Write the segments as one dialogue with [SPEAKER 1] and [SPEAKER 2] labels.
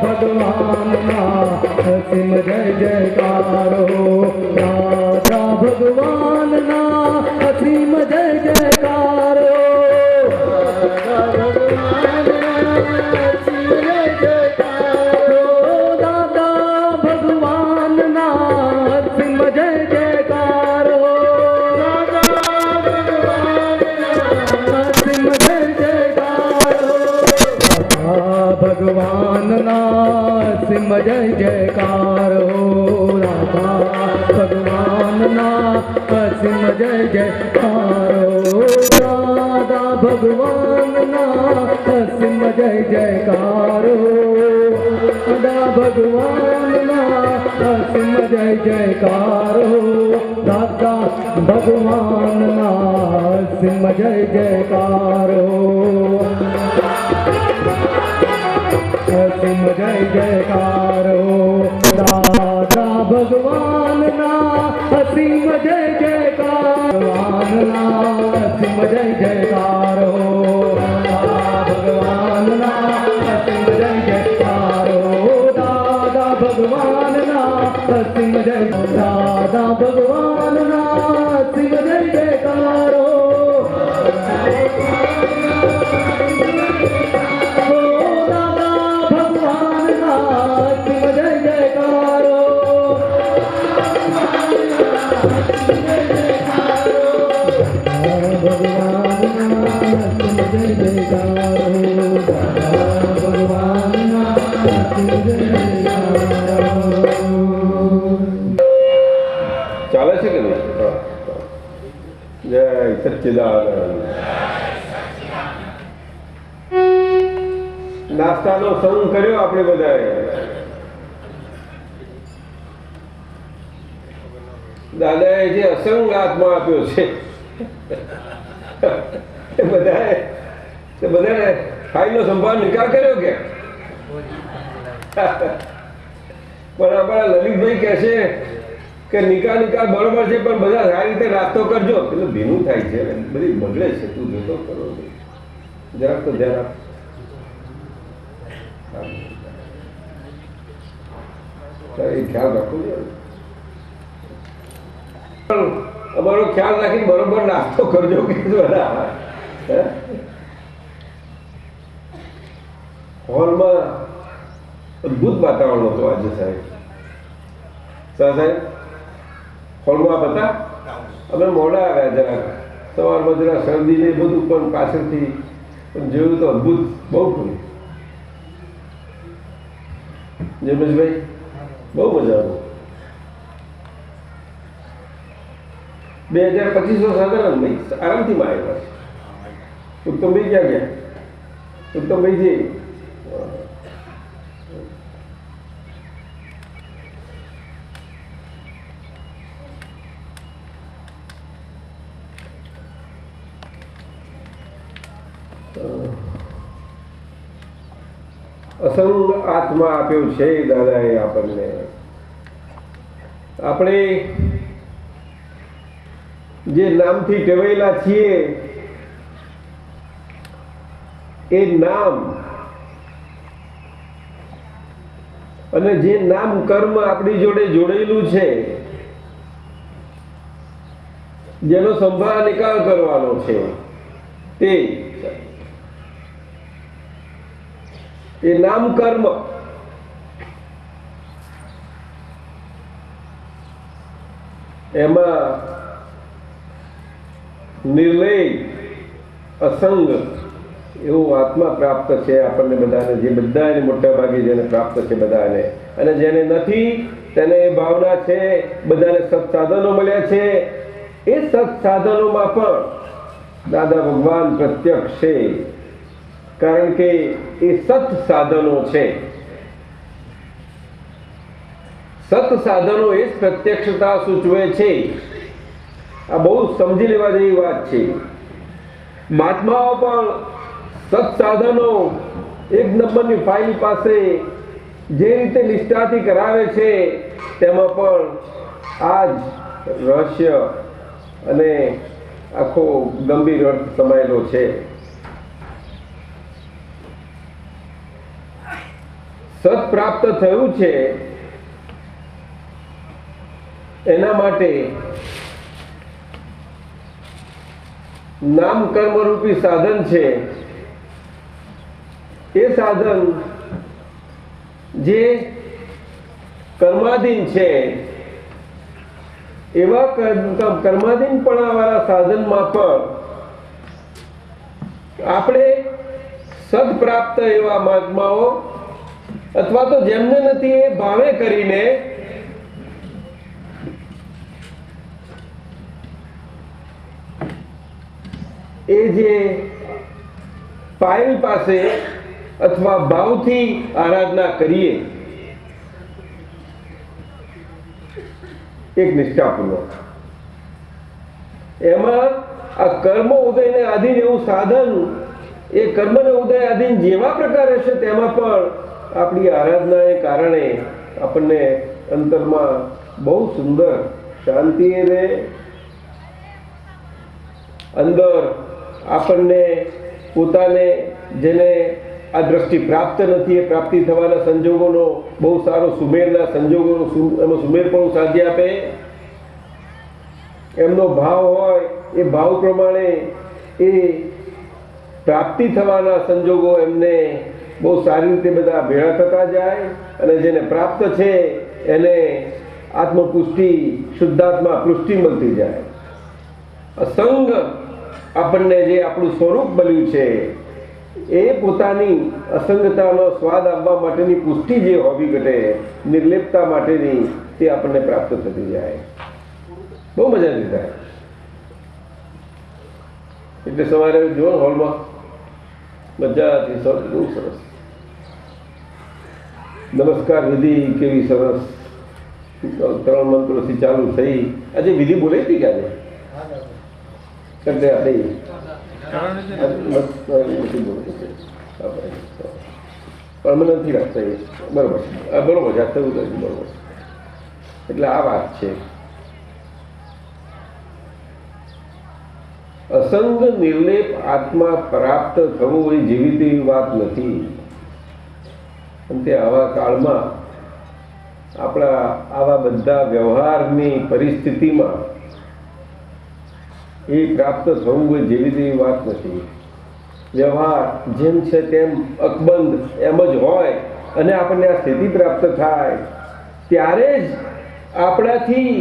[SPEAKER 1] भगवान ना असीम जय जयकारो, राधा भगवान ना असीम जय जयकारो, राधा भगवान ना असीम जय जयकारो, दादा भगवान ना असीम जय जयकारो, राधा भगवान ना असीम जय जयकारो, भगवान ना सिम जय जयकारो, राधा भगवान ना सिम जय जयकारो, राधा भगवान ना सिम जय जयकारो, राधा भगवान ना सिम जय जयकारो, दादा भगवान ना सिम जय जयकारो, सिम जय जयकारो, दादा भगवान ना असीम जय जयकारो, भगवान ना असीम जय जयकारो, भगवान ना असीम जय जयकारो, दादा भगवान ना असीम जय, दादा भगवान ना असीम जय जयकारो,
[SPEAKER 2] ચાલે છે કે નહીં? જય સચ્ચિદાનંદ. નાસ્તાનો સંગ કર્યો આપણે બધાએ. દાદાએ જે અસંગ આત્મા આપ્યો છે બધાએ ખાઈનો સંભાળ નિકાલ કર્યો કે? પણ આપણા લલિતભાઈ કહે છે કે નિકાલ બરોબર છે, પણ બધા સારી રીતે નાસ્તો કરજો. પેલું ભીનું થાય છે, બધી બગડે છે, તું જોતો કરો જરાક તો ધ્યાન આપ, એ ખ્યાલ રાખવો જોઈએ. અમારો ખ્યાલ રાખીને બરોબર નાસ્તો કરજો કે બધા. હોલમાં અદભુત વાતાવરણ હતું આજે સાહેબ. સાહેબ હોલમાં આપ હતા? અમે મોડા આવ્યા જરાક, સવારમાં જરા શરદી ને બધું, પણ પાછળથી જોયું તો અદભુત બહુ ખરું. જમેશભાઈ બહુ મજા આવી. 2025 સાધારણ નહીં, આરામથી માં આવ્યા. ઉત્તમભાઈ ક્યાં ગયા? ઉત્તમભાઈજી અસંગ આત્મા આપ્યો છે દાદાએ આપણને. આપણે જે નામથી ટેવાયેલા છીએ એ નામ અને જે નામ કર્મ આપણી જોડે જોડેલું છે, જેનો સંભાળ નિકાલ કરવાનો છે, તે એ નામ કર્મ એમાં નિર્લય અસંગ એવો આત્મા પ્રાપ્ત છે આપણને બધાને. જે બધાને મોટા ભાગે જેને પ્રાપ્ત છે બધાને, અને જેને નથી તેને ભાવના છે. બધાને સત્સાધનો મળ્યા છે. એ સત્સાધનોમાં પણ દાદા ભગવાન પ્રત્યક્ષ છે, કારણ કે એ સત સાધનો છે. સત સાધનો એ જ પ્રત્યક્ષતા સૂચવે છે. આ બહુ સમજી લેવા જેવી વાત છે. મહાત્માઓ પણ સત્સાધનો એક નંબરની ફાઇલ પાસે જે રીતે નિષ્ઠાથી કરાવે છે, તેમાં પણ આ જ રહસ્ય અને આખો ગંભીર અર્થ સમાયેલો છે. સત પ્રાપ્ત થયું છે એના માટે નામ કર્મ રૂપી સાધન છે. એ સાધન જે કર્માધીન છે એવા કર્માધીનપણાવાળા સાધનમાં પણ આપણે સદપ્રાપ્ત એવા મહાત્માઓ અથવા તો જેમને નથી એ ભાવે કરીને એ જે પાયલ પાસે અથવા ભાવથી આરાધના કરીએ એક નિષ્ઠાપૂર્વક, એમાં આ કર્મ ઉદયને આધીન એવું સાધન એ કર્મને ઉદય આધીન જેવા પ્રકારે છે તેમાં પણ આપણી આરાધનાને કારણે આપણને અંતરમાં બહુ સુંદર શાંતિ રહે. અંદર આપણને પોતાને જેને આ દ્રષ્ટિ પ્રાપ્ત નથી એ પ્રાપ્તિ થવાના સંજોગોનો બહુ સારો સુમેરના સંજોગોનો એમાં સુમેર પણ સાધી આપે. એમનો ભાવ હોય એ ભાવ પ્રમાણે એ પ્રાપ્તિ થવાના સંજોગો એમને બહુ સારી રીતે બધા ભેળા થતા જાય અને જેને પ્રાપ્ત છે એને આત્મપુષ્ટિ શુદ્ધાત્મા પુષ્ટિ મળતી જાય. અસંગ આપણને જે આપણું સ્વરૂપ બન્યું છે એ પોતાની અસંગતાનો સ્વાદ આવવા માટેની પુષ્ટિ જે હોવી ઘટે નિર્લેપતા માટેની તે આપણને પ્રાપ્ત થતી જાય. બહુ મજાથી થાય. એટલે સવારે જુઓ હોલમાં મજાથી બહુ સરસ નમસ્કાર વિધિ કેવી સરસ 3 મંત્રોથી ચાલુ થઈ. આજે વિધિ બોલાઈ હતી કે આજે કરતે આપણી પણ નથી રાખતા એ બરોબર બરોબર જાત થયું બરોબર. એટલે આ વાત છે. અસંગ નિર્લેપ આત્મા પ્રાપ્ત થવું એ જેવી તેવી વાત નથી. અને તે આવા કાળમાં આપણા આવા બધા વ્યવહારની પરિસ્થિતિમાં એ પ્રાપ્ત થવું એ જેવી તેવી વાત નથી. વ્યવહાર જેમ છે તેમ અકબંધ એમ જ હોય અને આપણને આ સ્થિતિ પ્રાપ્ત થાય ત્યારે જ આપણાથી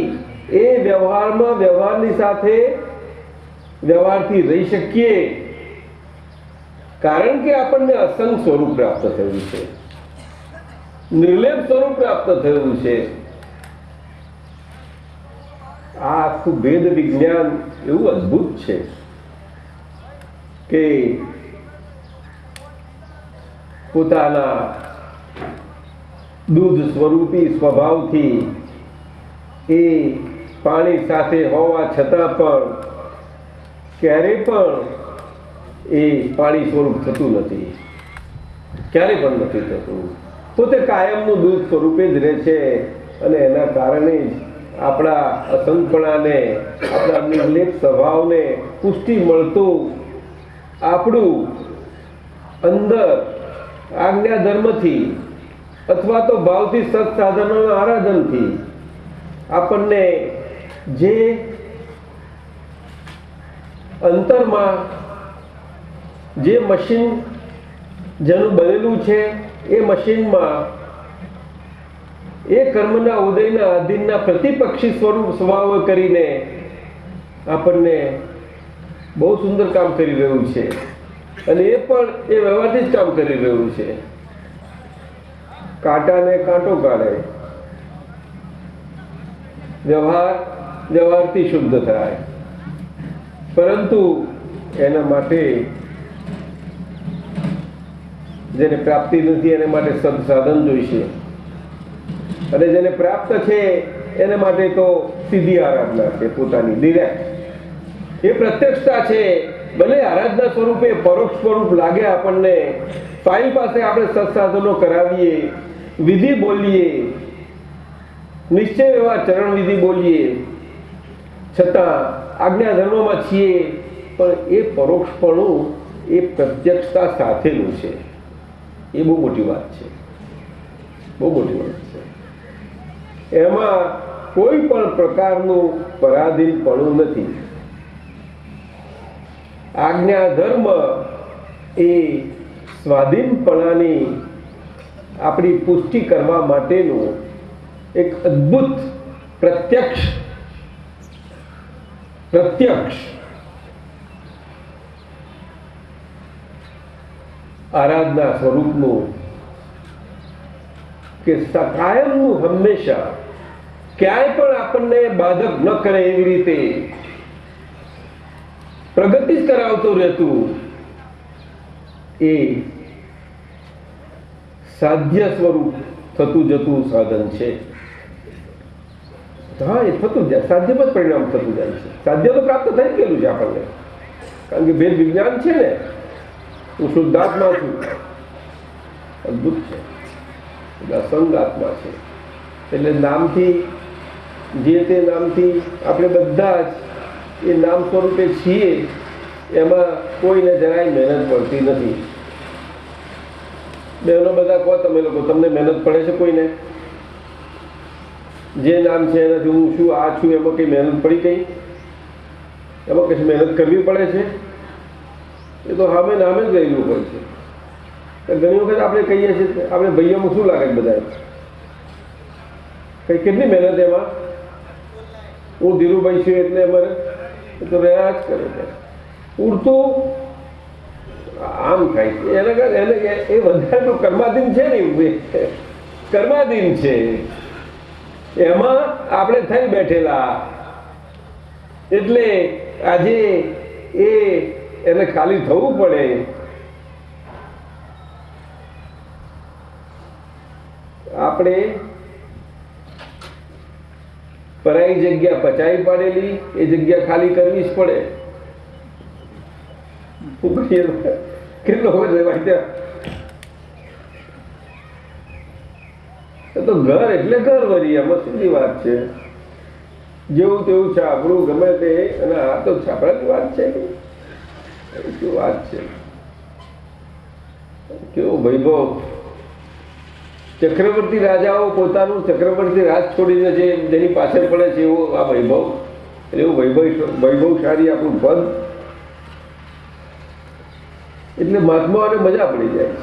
[SPEAKER 2] એ વ્યવહારમાં વ્યવહારની સાથે વ્યવહારથી રહી શકીએ. કારણ કે આપણને અસંગ સ્વરૂપ પ્રાપ્ત થયું છે, નિર્લેપ સ્વરૂપ પ્રાપ્ત થયું છે. આ આખું ભેદ વિજ્ઞાન એવું અદ્ભુત છે કે પોતાના દૂધ સ્વરૂપી સ્વભાવથી એ પાણી સાથે હોવા છતાં પણ ક્યારેય પણ એ પાણી સ્વરૂપ થતું નથી. ક્યારેય પણ નથી થતું. પોતે કાયમનું દૂધ સ્વરૂપે જ રહે છે અને એના કારણે જ આપણા અસંગપણાને આપણા નિર્લેપ સ્વભાવને પુષ્ટિ મળતું આપણું અંદર આજ્ઞા ધર્મથી અથવા તો ભાવથી સત્સાધનોના આરાધનથી આપણને જે અંતરમાં જે મશીન જેનું બનેલું છે એ મશીનમાં એ કર્મના ઉદયના આધીનના પ્રતિપક્ષી સ્વભાવ કરીને આપણને બહુ સુંદર કામ કરી રહ્યું છે અને એ પણ એ વ્યવહારથી જ કામ કરી રહ્યું છે. કાંટાને કાંટો કાઢે. વ્યવહારથી શુદ્ધ થાય. પરંતુ એના માટે જેને પ્રાપ્તિ નથી એના માટે સદસાધન જોઈશે અને જેને પ્રાપ્ત છે એના માટે તો સીધી આરાધના છે. પોતાની ડિરેક્ટ એ પ્રત્યક્ષતા છે. ભલે આરાધના સ્વરૂપે પરોક્ષ સ્વરૂપ લાગે આપણને. ફાઇલ પાસે આપણે સત્સાધનો કરાવીએ, વિધિ બોલીએ, નિશ્ચય વ્યવહાર ચરણ વિધિ બોલીએ, છતાં આજ્ઞા ધર્મમાં છીએ પણ એ પરોક્ષપણું એ પ્રત્યક્ષતા સાથેનું છે. એ બહુ મોટી વાત છે. બહુ મોટી વાત છે. એમાં કોઈ પણ પ્રકારનું પરાધીનપણું નથી. આજ્ઞા ધર્મ એ સ્વાધીનપણાની આપણી પુષ્ટિ કરવા માટેનું એક અદ્ભુત પ્રત્યક્ષ આરાધના સ્વરૂપનું કે કાયમનું હંમેશા ક્યાંય પણ આપણને બાધક ન કરે એવી રીતે પ્રગતિ જ કરાવતું રહેતું એ સાધ્ય સ્વરૂપ થતું જતું સાધન છે. હા, એ થતું જાય, સાધ્યમાં જ પરિણામ થતું જાય છે. સાધ્ય તો પ્રાપ્ત થઈ ગયેલું છે આપણને, કારણ કે ભેદ વિજ્ઞાન છે ને. હું શુદ્ધાત્મા છું, અદભુત છે, સંગ આત્મા છે. એટલે નામથી, જે તે નામથી આપણે બધા જ એ નામ સ્વરૂપે છીએ. એમાં કોઈને જરાય મહેનત પડતી નથી. બહેનો બધા કહો તમે લોકો, તમને મહેનત પડે છે કોઈને? જે નામ છે એનાથી હું છું, આ છું, એમાં કંઈ મહેનત પડી ગઈ? એમાં કઈ મહેનત કરવી પડે છે? એ તો સામે નામે જ રહેલું હોય છે. ઘણી વખત આપણે કહીએ છીએ, આપણે ભાઈઓમાં શું લાગે બધા કઈ કેટલી મહેનત એમાં. હું ધીરુભાઈ છું એટલે અમારે તો રહ્યા જ કરે છે. ઉડતું આમ થાય છે એને એ વધારે તો કર્માધીન છે ને, કર્માધીન છે. એમાં આપણે થઈ બેઠેલા એટલે આજે એને ખાલી થવું પડે. આપણે પરાઈ જગ્યા પચાવી પાડેલી, એ જગ્યા ખાલી કરવી જ પડે. કેટલો હોય ત્યાં તો ઘર એટલે ઘર વળી, એમાં સીધી વાત છે. જેવું તેવું છે આપણું, ગમે તે. અને આ તો છાપડાની વાત છે. શું વાત છે, કેવો વૈભવ. ચક્રવર્તી રાજાઓ પોતાનું ચક્રવર્તી રાજ છોડીને જેની પાછળ પડે છે એવો આ વૈભવ. એવું વૈભવશાળી આપણું પદ. એટલે મહાત્માઓને મજા પડી જાય છે,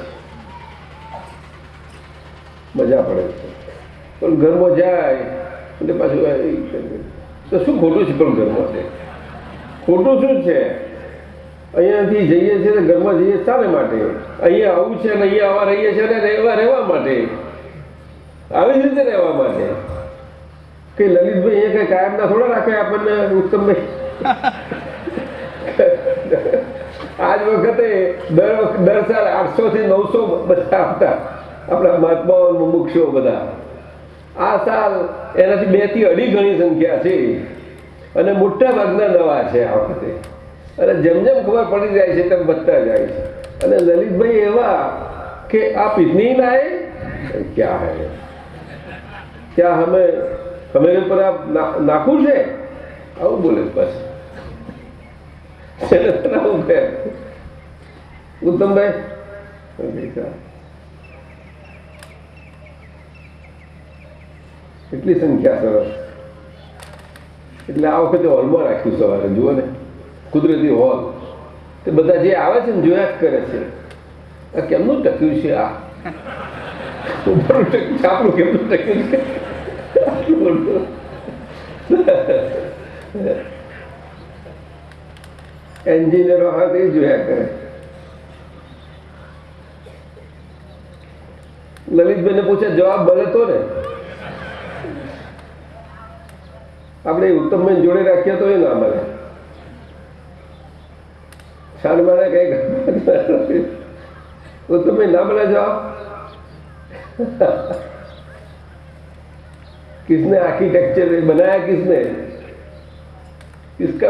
[SPEAKER 2] મજા પડે છે. પણ ઘરમાં જાય એટલે પાછું તો શું ખોટું છે? પણ ઘરમાં છે ખોટું શું છે? અહીંયાથી જઈએ છીએ ને ઘરમાં જઈએ શાને માટે? અહીંયા આવું છે ને અહીંયા આવા રહીએ છીએ ને રહેવા માટે, આવી જ રીતે રહેવા માટે. કઈ લલિતભાઈ અહીંયા કઈ કાયમના થોડા રાખે આપણને ઉત્તમભાઈ. આજ વખતે દર સાલ 800 થી 900 બધા આવતા આપણા મહાત્માઓ મુમુક્ષુઓ બધા. આ સાલ એનાથી 2 થી 2.5 ગણી સંખ્યા છે અને મોટા ભાગના નવા છે આ વખતે. અને જેમ જેમ ખબર પડી જાય છે તેમ વધતા જાય છે. અને લલિતભાઈ એવા કે આપ ઇતની લાए क्या है, क्या हमें पर आप नाखुश है? આવું બોલે બસ. ઉત્તમભાઈ કેટલી સંખ્યા સરસ. એટલે આ વખતે હોલમાં રાખ્યું સવારે. જુઓ ને, કુદરતી હોલ. તે બધા જે આવે છે ને જોયા જ કરે છે. આ કેમનું ટક્યું છે? આ ઉપરનું ટક્યું છે, આપણું કેમનું ટક્યું છે? એન્જિનિયરો હાથ એ જોયા કરે. લલિતભાઈને પૂછે, જવાબ બને તો ને. આપણે ઉત્તમભાઈ જોડે રાખીએ તો એ ના મળે. શાનમાને કઈ ઉત્તમભાઈ ના મળે જવાબ. किसने आर्किटेक्चर बनाया? किसने? किसका?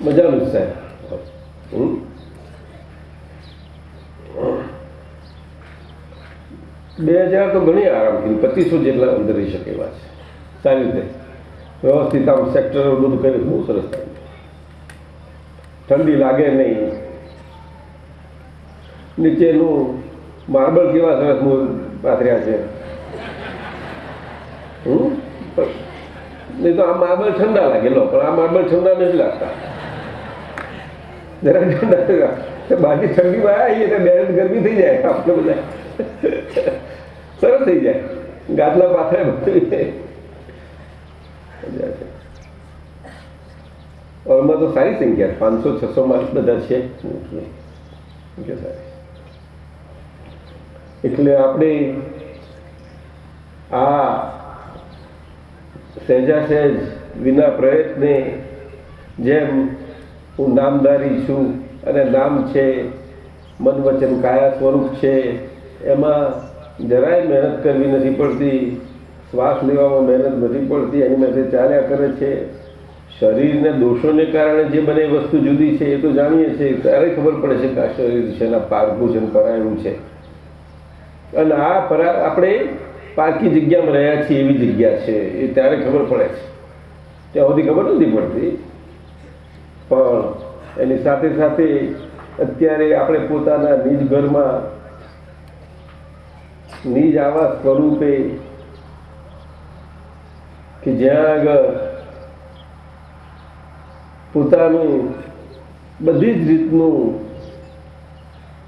[SPEAKER 2] મજાનું છે. 2000 તો ઘણી આરામથી 2500 જેટલા અંદર રહી શકે એવા છે. સારી રીતે વ્યવસ્થિત આમ સેક્ટર બધું કર્યું, બહુ સરસ થાય. ઠંડી લાગે નહીં. નીચેનું માર્બલ કેવા સરસ પાથર્યા છે. નહીં તો આ માર્બલ ઠંડા લાગેલો, પણ આ માર્બલ ઠંડા નથી લાગતા, જરા ઠંડા. બાકી ઠંડીમાં આવીએ તો બેરેજ ગરમી થઈ જાય, આપણે બધા સરસ થઈ જાય, ગાદલા પાથરે બધું. ઓરમાં તો સારી સંખ્યા 500-600 માર્ક બધા છે. એટલે આપણે આ સહેજા સહેજ વિના પ્રયત્ને, જેમ હું નામધારી છું અને નામ છે, મન વચન કાયા સ્વરૂપ છે, એમાં જરાય મહેનત કરવી નથી પડતી, શ્વાસ લેવામાં મહેનત નથી પડતી, એની માટે ચાલ્યા કરે છે. શરીરને દોષોને કારણે જે બને વસ્તુ જુદી છે એ તો જાણીએ છીએ, ત્યારે ખબર પડે છે કે આ શરીર છે, એના પારકું છે, પરાયું છે. અને આ આપણે પારકી જગ્યામાં રહ્યા છીએ એવી જગ્યા છે, એ ત્યારે ખબર પડે છે. ત્યાં સુધી ખબર નથી પડતી. પણ એની સાથે સાથે અત્યારે આપણે પોતાના નિજ ઘરમાં, નિજ આવા સ્વરૂપે, કે જ્યાં આગળ પોતાનું બધી જ રીતનું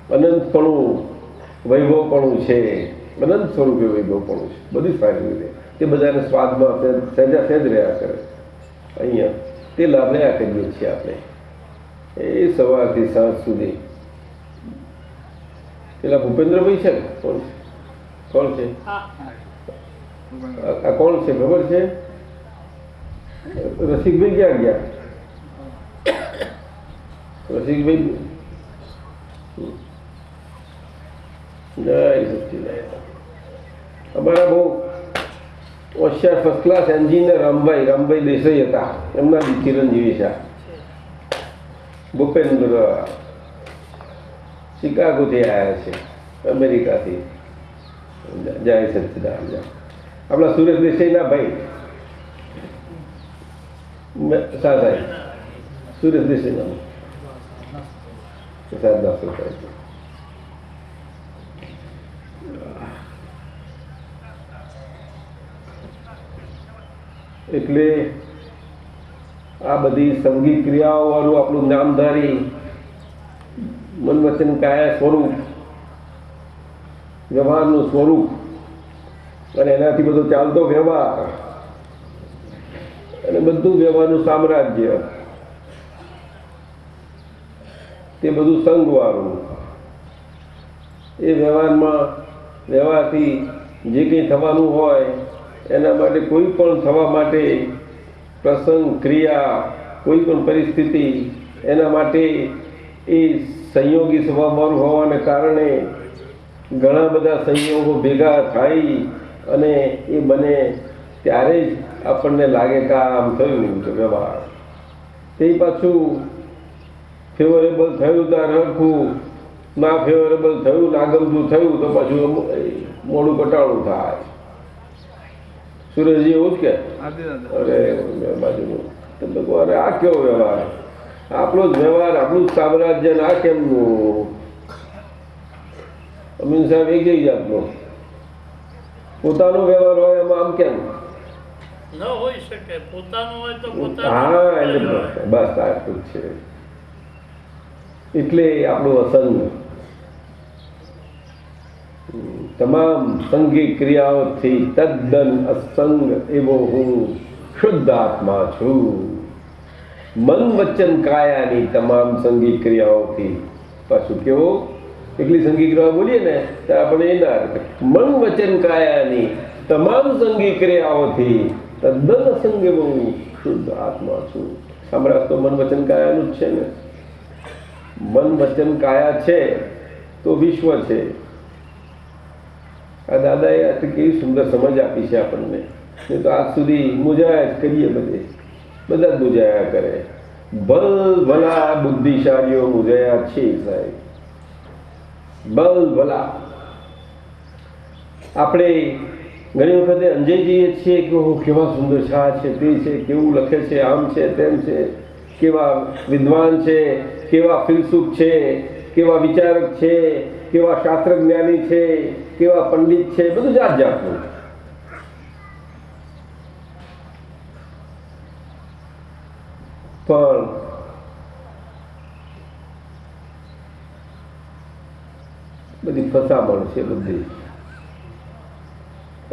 [SPEAKER 2] અનંતપણું, વૈભવપણું છે, અનંત સ્વરૂપે વૈભવપણું છે, બધી જ સારી રીતે તે બધાને સ્વાદમાં સહેજા સહેજ રહ્યા કરે. અહીંયા તે લાભ રહ્યા કરીએ છીએ આપણે એ સવારથી સાંજ સુધી. પેલા ભૂપેન્દ્રભાઈ છે ને, કોણ છે આ કોણ છે ખબર છે? રસિકભાઈ ક્યાં ગયા? રસિકભાઈ જય સચ્ચિદાનંદ. અમારા બહુ હોશિયાર first class engineer Rambhai Desai હતા, એમના ચિરંજીવી છે ભૂપેન્દ્ર. શિકાગોથી આવ્યા છે, અમેરિકાથી. જય સચ્ચિદાનંદ. આપણા સુરેશ દેસાઈના ભાઈ સાહેબ, સુરેશ દેસાઈના સાહેબ દાખલ થાય છે. એટલે આ બધી સંગીત ક્રિયાઓ વાળું આપણું નામધારી મન વચન કાયા સ્વરૂપ, વ્યવહારનું સ્વરૂપ, અને એનાથી બધો ચાલતો વ્યવહાર, અને બધું વ્યવહારનું સામ્રાજ્ય, તે બધું સંઘવાળું. એ વ્યવહારથી જે કંઈ થવાનું હોય એના માટે, કોઈ પણ થવા માટે પ્રસંગ, ક્રિયા, કોઈ પણ પરિસ્થિતિ, એના માટે એ સંયોગી સ્વભાવવાળું હોવાને કારણે ઘણા બધા સંયોગો ભેગા થાય અને એ બને ત્યારે જ આપણને લાગે કે આમ થયું કે વ્યવહાર. તે પાછું ફેવરેબલ થયું તો રખવું, ના ફેવરેબલ થયું, ના ગમતું થયું તો પાછું મોડું કટાળું થાય. સુરેશજી એવું જ કે અરે બાજુનું અરે આ કેવો વ્યવહાર, આપણો જ વ્યવહાર, આપણું જ સામ્રાજ્ય, આ કેમનું? અમીન સાહેબ એક જઈ જાતનો પોતાનો વ્યવહાર હોય એમાં આમ કેમ
[SPEAKER 3] ન હોઈ શકે? પોતાનું હોય તો
[SPEAKER 2] હા, એટલે બસ આટલું જ છે. એટલે આપણું અસંગ, તમામ સંગી ક્રિયાઓથી તદ્દન અસંગ એવો હું શુદ્ધ આત્મા છું. મન વચન કાયાની તમામ સંગી ક્રિયાઓથી, પાછું કેવો એટલી સંગી ક્રિયાઓ બોલીએ ને તો આપણે એના મન વચન કાયાની તમામ સંગી ક્રિયાઓથી તદ્દન અસંગ એવો હું શુદ્ધ આત્મા છું. સામ્રાજ્ય તો મન વચન કાયાનું જ છે ને. મન વચન કાયા છે તો વિશ્વ છે. આ દાદાએ આ કેવી સુંદર સમજ આપી છે આપણને. નહીં તો આજ સુધી મુજાયા જ કરીએ, બધા જ મુજાયા કરે. ભલા બુદ્ધિશાળીઓ મુજાયા છે સાહેબ, ભલા. આપણે ઘણી વખતે અંજાઈ જઈએ છીએ કે કેવા સુંદર શાહ છે, તે છે, કેવું લખે છે, આમ છે, તેમ છે, કેવા વિદ્વાન છે, કેવા ફિલસૂફ છે, કેવા વિચારક છે, કેવા શાસ્ત્ર જ્ઞાની છે, કેવા પંડિત છે, બધું જાત જાતનું. પણ બધી ફસામણ છે બધી,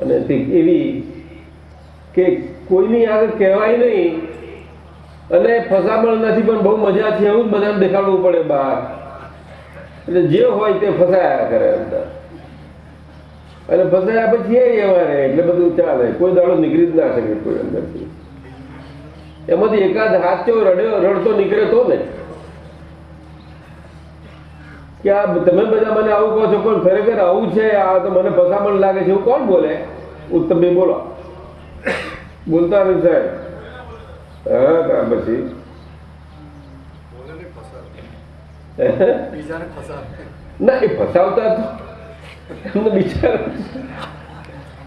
[SPEAKER 2] અને તે એવી કે કોઈની આગળ કહેવાય નહીં, અને ફસામણ નથી પણ બહુ મજા છે એવું જ બધાને દેખાડવું પડે બહાર. એટલે જે હોય તે ફસાયા કરે અંદર, અને ફસાયા પછી એવા રહે એટલે બધું ચાલે. કોઈ દાડો નીકળી જ ના શકે કોઈ અંદરથી. એમાંથી એકાદ હાથો રડતો નીકળે તો ને કે આ તમે બધા મને આવું કહો છો પણ ખરેખર આવું છે, આ તો મને ફસામણ લાગે છે, એવું કોણ બોલે? ઉત્તમભાઈ બોલો. બોલતા નથી સાહેબ. હા ત્યાર પછી ના, એ ફસાવતા એમને બિચારા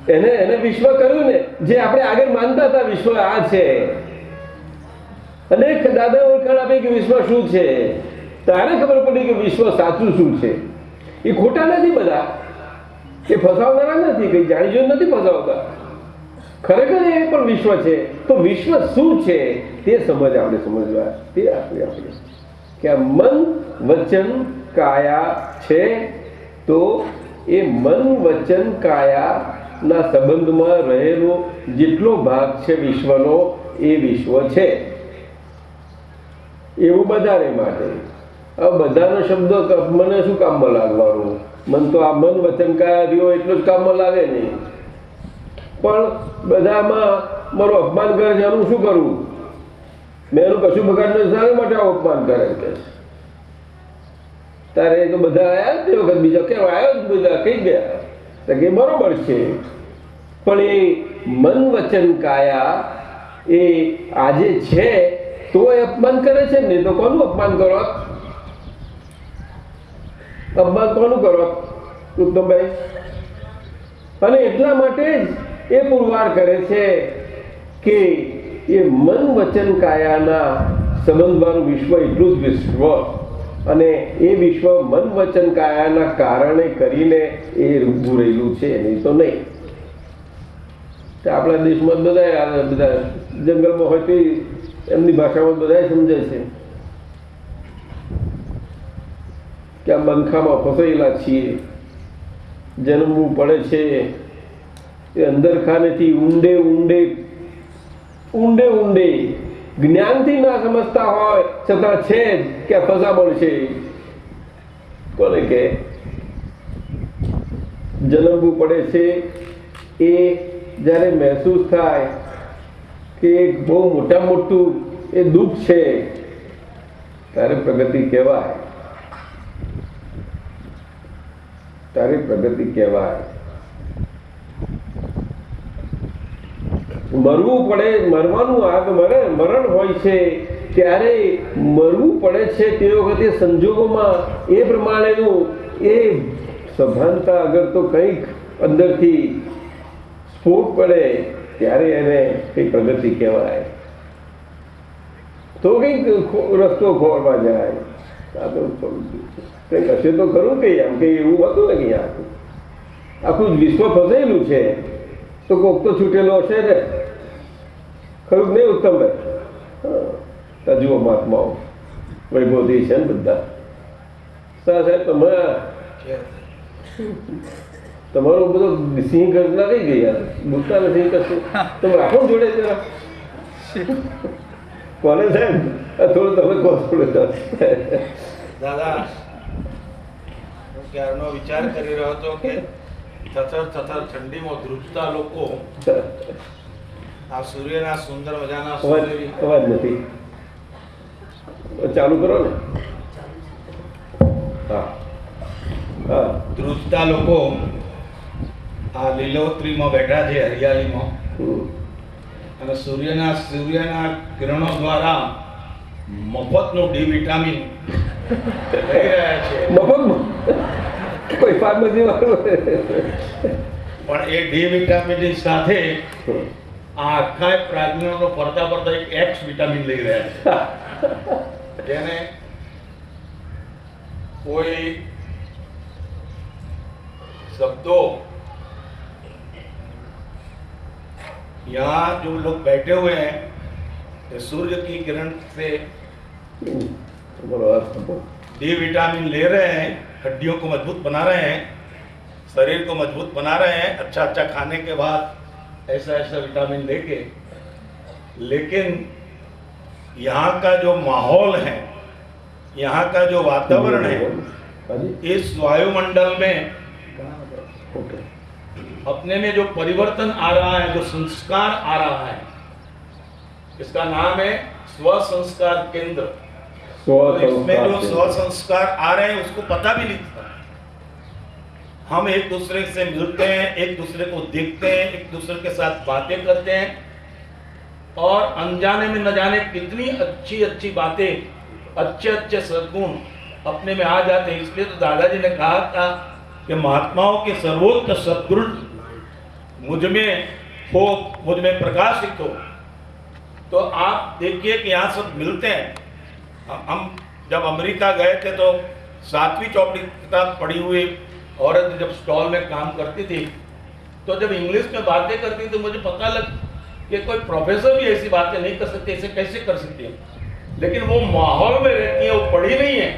[SPEAKER 2] એને વિશ્વ કર્યું ને, જે આપણે આગળ માનતા હતા વિશ્વ આ છે. અને દાદા ઓળખાણ આપે કે વિશ્વ શું છે, તારે ખબર પડી કે વિશ્વ સાચું શું છે. એ ખોટા નથી બધા, એ ફસાવનારા નથી, કઈ જાણી જોઈને નથી ફસાવતા. ખરેખર એ પણ વિશ્વ છે. તો વિશ્વ શું છે તે સમજ આપણે સમજવા, તે આપણે કે આ મન વચન કાયા છે. તો એ મન વચન કાયા ના સંબંધમાં રહેલો જેટલો ભાગ છે વિશ્વનો, એ વિશ્વ છે. એવું બધાને માટે. હવે બધાનો શબ્દ મને શું કામમાં લાગવાનું? મન તો આ મન વચન કાયા રહ્યો એટલો જ કામમાં લાગે નહીં. પણ બધામાં મારું અપમાન કરે છે, એનું શું કરવું? મેં એનું કશું બગાડને શાના માટે આવું અપમાન કરે છે? તારે તો બધા આવ્યા તે વખત, બીજા કેમ આવ્યો જ બધા કઈ ગયા તો કે બરોબર છે. પણ એ મન વચન કાયા એ આજે છે તો એ અપમાન કરે છે ને. તો કોનું અપમાન કરો? અપમાન કોનું કરો ઉત્તમભાઈ? અને એટલા માટે જ એ પુરવાર કરે છે કે એ મન વચન કાયાના સંબંધવાળું વિશ્વ એટલું જ વિશ્વ, અને એ વિશ્વ મન વચન કાયાના કારણે કરીને એ ઊભું રહેલું છે, નહીં તો નહીં. આપણા દેશમાં બધા જંગલમાં હોય તો એમની ભાષામાં બધા સમજે છે કે આ બંખામાં ફસાયેલા છીએ, જન્મવું પડે છે. એ અંદર ખાનેથી ઊંડે ઊંડે ઊંડે ઊંડે જ્ઞાનથી ના સમજતા હોય છતાં છે જ કે ફસામણ છે. કોને કે જન્મવું પડે છે એ જ્યારે મહેસૂસ થાય કે એક બહુ મોટા મોટું એ દુઃખ છે, તારે પ્રગતિ કહેવાય. તારી પ્રગતિ કહેવાય. મરવું પડે, મરવાનું આગ મરણ હોય છે ત્યારે મરવું પડે છે તે વખતે સંજોગોમાં એ પ્રમાણેનું એ સભાનતા અગર તો કંઈક અંદરથી સ્ફોટ પડે ત્યારે એને કંઈ પ્રગતિ કહેવાય. તો કંઈક રસ્તો ખોરવા જાય. આ તો કંઈક હશે તો ખરું કે આમ કંઈ એવું હતું ને કે આખું વિશ્વ ફસાયેલું છે તો કોક તો છૂટેલો હશે ને. ખરું નહીં ઉત્તમભાઈ? જુઓ મહાત્માઓ વૈભવથી છે ને બધા. સાહેબ તમારું બધું સિંહ ગર્જના કઈ ગઈ યાર, બોલતા નથી કશું. તમે રાખો જોડે જરા કોને સાહેબ? થોડું તમે કહો થોડું.
[SPEAKER 4] દાદા, હું ક્યારનો વિચાર કરી રહ્યો હતો કે થથર ઠંડીમાં ધ્રુજતા લોકો આ સૂર્યના સુંદર મજાના
[SPEAKER 2] અવાજ નથી ચાલુ કરો ને. હા હા,
[SPEAKER 4] ધ્રુજતા લોકો આ લીલોતરીમાં બેઠા છે, હરિયાળીમાં, અને સૂર્યના કિરણો દ્વારા મફતનું ડી વિટામિન લઈ રહ્યા છે.
[SPEAKER 2] મફતમાં કોઈ ફાર્મસી વાળું
[SPEAKER 4] પણ એ ડી વિટામિનની સાથે આ આખા પ્રાજ્ઞોનો ફરતા ફરતા એક એક્સ વિટામિન લઈ રહ્યા છે, જેને कोई शब्दों, यहाँ जो लोग बैठे हुए हैं ये सूर्य की किरण से डी विटामिन ले रहे हैं, हड्डियों को मजबूत बना रहे हैं, शरीर को मजबूत बना रहे हैं अच्छा अच्छा खाने के बाद ऐसा ऐसा विटामिन लेके। लेकिन यहाँ का जो माहौल है, यहाँ का जो वातावरण है, इस वायुमंडल में अपने में जो परिवर्तन आ रहा है, जो संस्कार आ रहा है, इसका नाम है स्व संस्कार केंद्र। तो इसमें जो स्व संस्कार आ रहे हैं उसको पता भी नहीं था। हम एक दूसरे से मिलते हैं, एक दूसरे को देखते हैं, एक दूसरे के साथ बातें करते हैं और अनजाने में न जाने कितनी अच्छी अच्छी बातें, अच्छे अच्छे सद्गुण अपने में आ जाते हैं। इसलिए तो दादाजी ने कहा था कि महात्माओं के सर्वोच्च सद्गुण मुझ में हो, मुझ में प्रकाशित हो। तो आप देखिए कि यहाँ सब मिलते हैं। हम जब अमेरिका गए थे तो 7वीं चौपड़ी किताब पढ़ी हुई औरत जब स्टॉल में काम करती थी तो जब इंग्लिश में बातें करती थी तो मुझे पता लग कि कोई प्रोफेसर भी ऐसी बातें नहीं कर सकते, ऐसे कैसे कर सकते हैं। लेकिन वो माहौल में रहती है, वो पढ़ी नहीं है,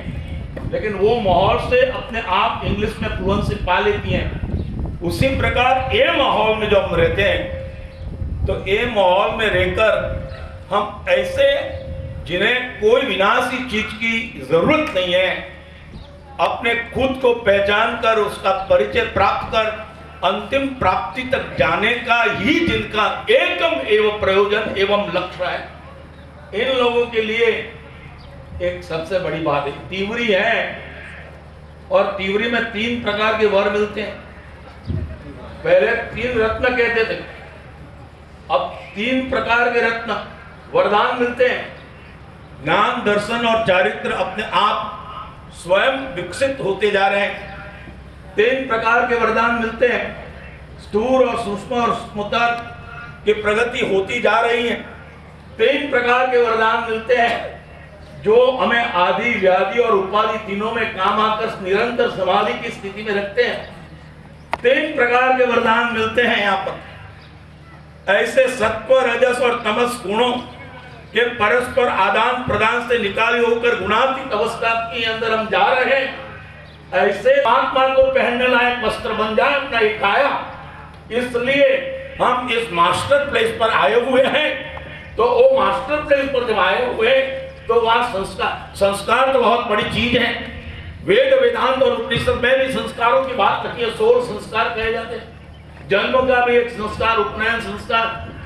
[SPEAKER 4] लेकिन वो माहौल से अपने आप इंग्लिश में फ्लुएंसी पा लेती हैं। उसी प्रकार ये माहौल में जो हम रहते हैं तो ये माहौल में रहकर हम ऐसे जिन्हें कोई विनाशी चीज की जरूरत नहीं है, अपने खुद को पहचान कर उसका परिचय प्राप्त कर अंतिम प्राप्ति तक जाने का ही जिनका एकम एवं प्रयोजन एवं लक्ष्य है, इन लोगों के लिए एक सबसे बड़ी बात है तीवरी है। और तीवरी में 3 प्रकार के वर मिलते हैं। पहले 3 रत्न कहते थे, अब 3 प्रकार के रत्न वरदान मिलते हैं। ज्ञान, दर्शन और चारित्र अपने आप स्वयं विकसित होते जा रहे हैं। 3 प्रकार के वरदान मिलते हैं। स्थूल और सूक्ष्म और स्मृता की प्रगति होती जा रही है। 3 प्रकार के वरदान मिलते हैं जो हमें आदि, व्याधि और उपाधि तीनों में काम आकर निरंतर समाधि की स्थिति में रखते हैं। 3 प्रकार के वरदान मिलते हैं यहाँ पर। ऐसे सत्व, रजस और तमस गुणों के परस्पर आदान प्रदान से निकाले होकर गुणातीत अवस्था के अंदर हम जा रहे हैं। ऐसे आत्मा को पहनने लायक वस्त्र बन जाए अपना एक काया। इसलिए हम इस मास्टर प्लेस पर आए हुए हैं। तो वो मास्टर प्लेस पर जब आए हुए तो वहां संस्कार तो बहुत बड़ी चीज है। वेद, वेदांत और उपनिषद में भी संस्कारों की बात रखी है। 16 संस्कार कहे जाते हैं। जन्म का भी एक संस्कार, उपनयन संस्कार,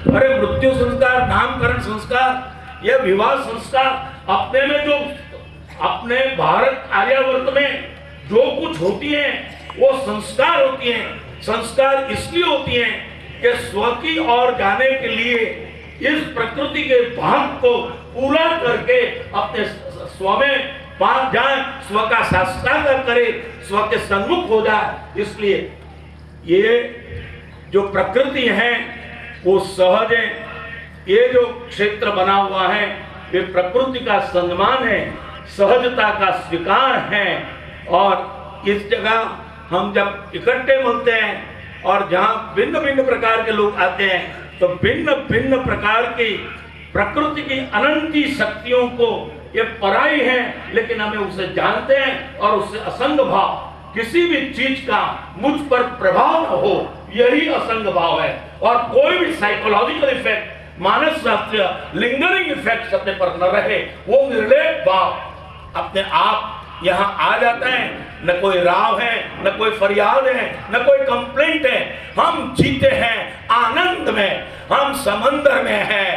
[SPEAKER 4] अरे मृत्यु संस्कार, नामकरण संस्कार, यह विवाह संस्कार, अपने में जो अपने भारत आर्यावर्त में जो कुछ होती है वो संस्कार होती हैं। संस्कार इसलिए होती हैं कि स्व की ओर जाने के लिए इस प्रकृति के भाग को पूरा करके अपने स्व में पास जाए, स्व का साक्षात्कार करे, स्व के सन्मुख हो जाए। इसलिए ये जो प्रकृति है वो सहज है। ये जो क्षेत्र बना हुआ है ये प्रकृति का सम्मान है, सहजता का स्वीकार है। और इस जगह हम जब इकट्ठे मिलते हैं और जहाँ भिन्न भिन्न प्रकार के लोग आते हैं तो भिन्न भिन्न प्रकार की प्रकृति की अनंती शक्तियों को ये पराई है, लेकिन हमें उसे जानते हैं और उससे असंग भाव, किसी भी चीज का मुझ पर प्रभाव न हो, यही असंग भाव है। और कोई भी साइकोलॉजिकल इफेक्ट, मानस शास्त्रीय लिंगरिंग इफेक्ट अपने पर न रहे, वो निर्लेप भाव अपने आप यहाँ आ जाता है। न कोई राव है, न कोई फरियाद है, न कोई कंप्लेंट है। हम जीते हैं आनंद में, हम समंदर में हैं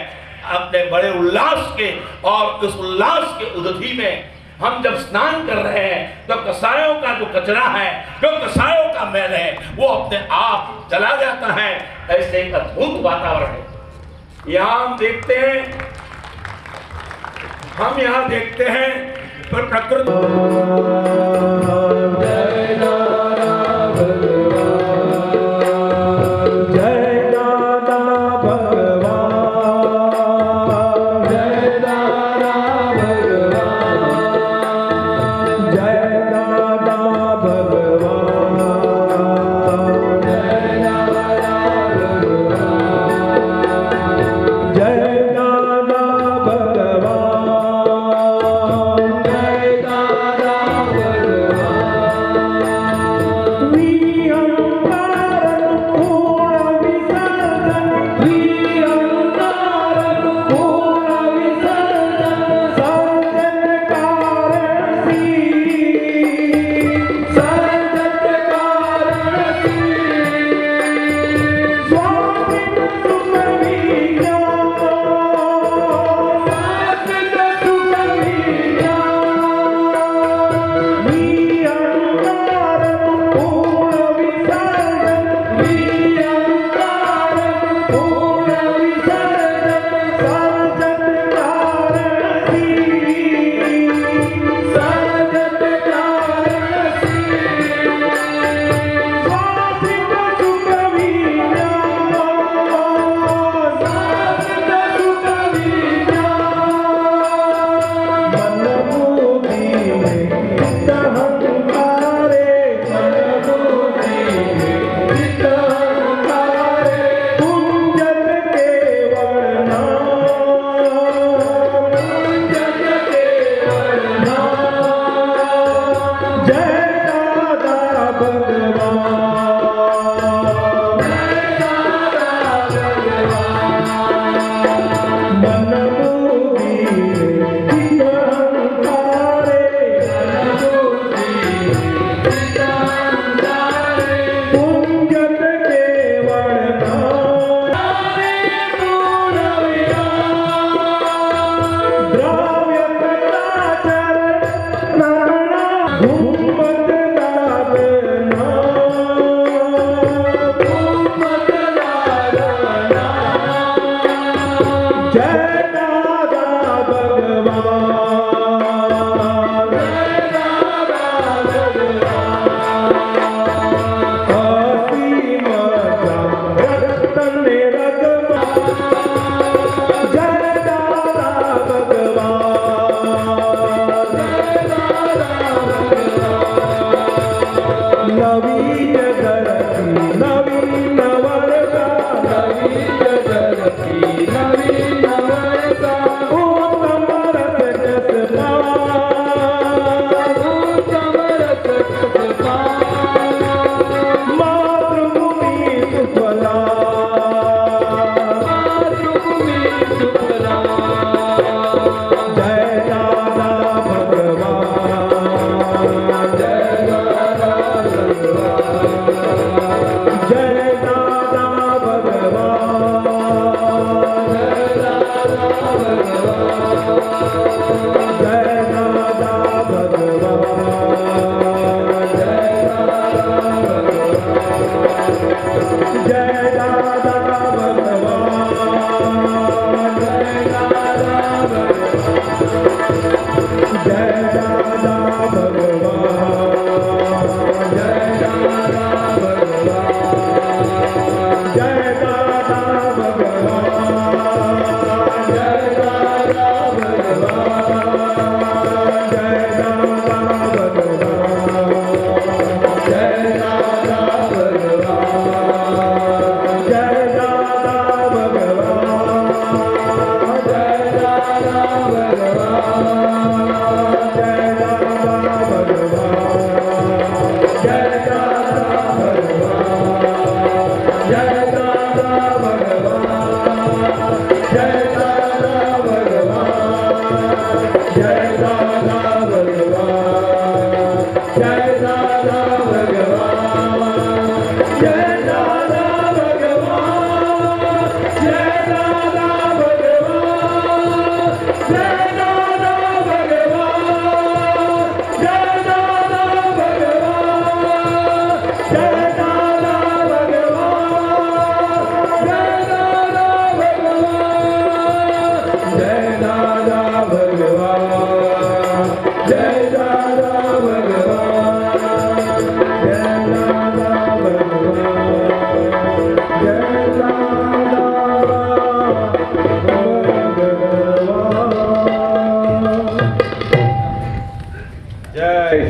[SPEAKER 4] अपने बड़े उल्लास के। और उस उल्लास के उदधि में हम जब स्नान कर रहे हैं तो कसायों का जो कचरा है, जो कसायों का मैल है, वो अपने आप चला जाता है। ऐसे एक अद्भुत वातावरण है। यहाँ हम देखते हैं पर प्रकृति
[SPEAKER 1] जय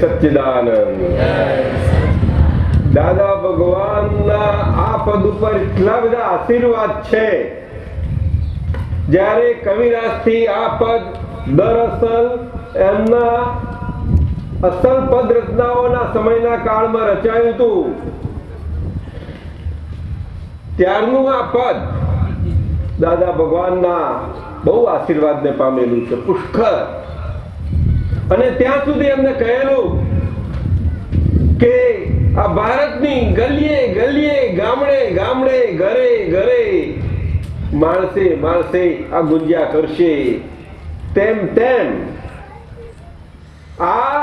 [SPEAKER 2] સચ્ચિદાનંદ દાદા ભગવાનના આ પદ ઉપર એટલા બધા આશીર્વાદ છે. જ્યારે કવિરાજથી આ પદ દરઅસલ એમના અસલ પદ રચનાઓના સમયના કાળમાં રચાયું હતું, ત્યારનું આ પદ દાદા ભગવાનના બહુ આશીર્વાદને પામેલું છે, પુષ્કળ. અને ત્યાં સુધી એમને કહેલું કે આ ભારતની ગલીએ ગલીએ, ગામડે ગામડે, ઘરે ઘરે માણસે માણસે આ ગુંજ્યા કરશે. તેમ તેમ આ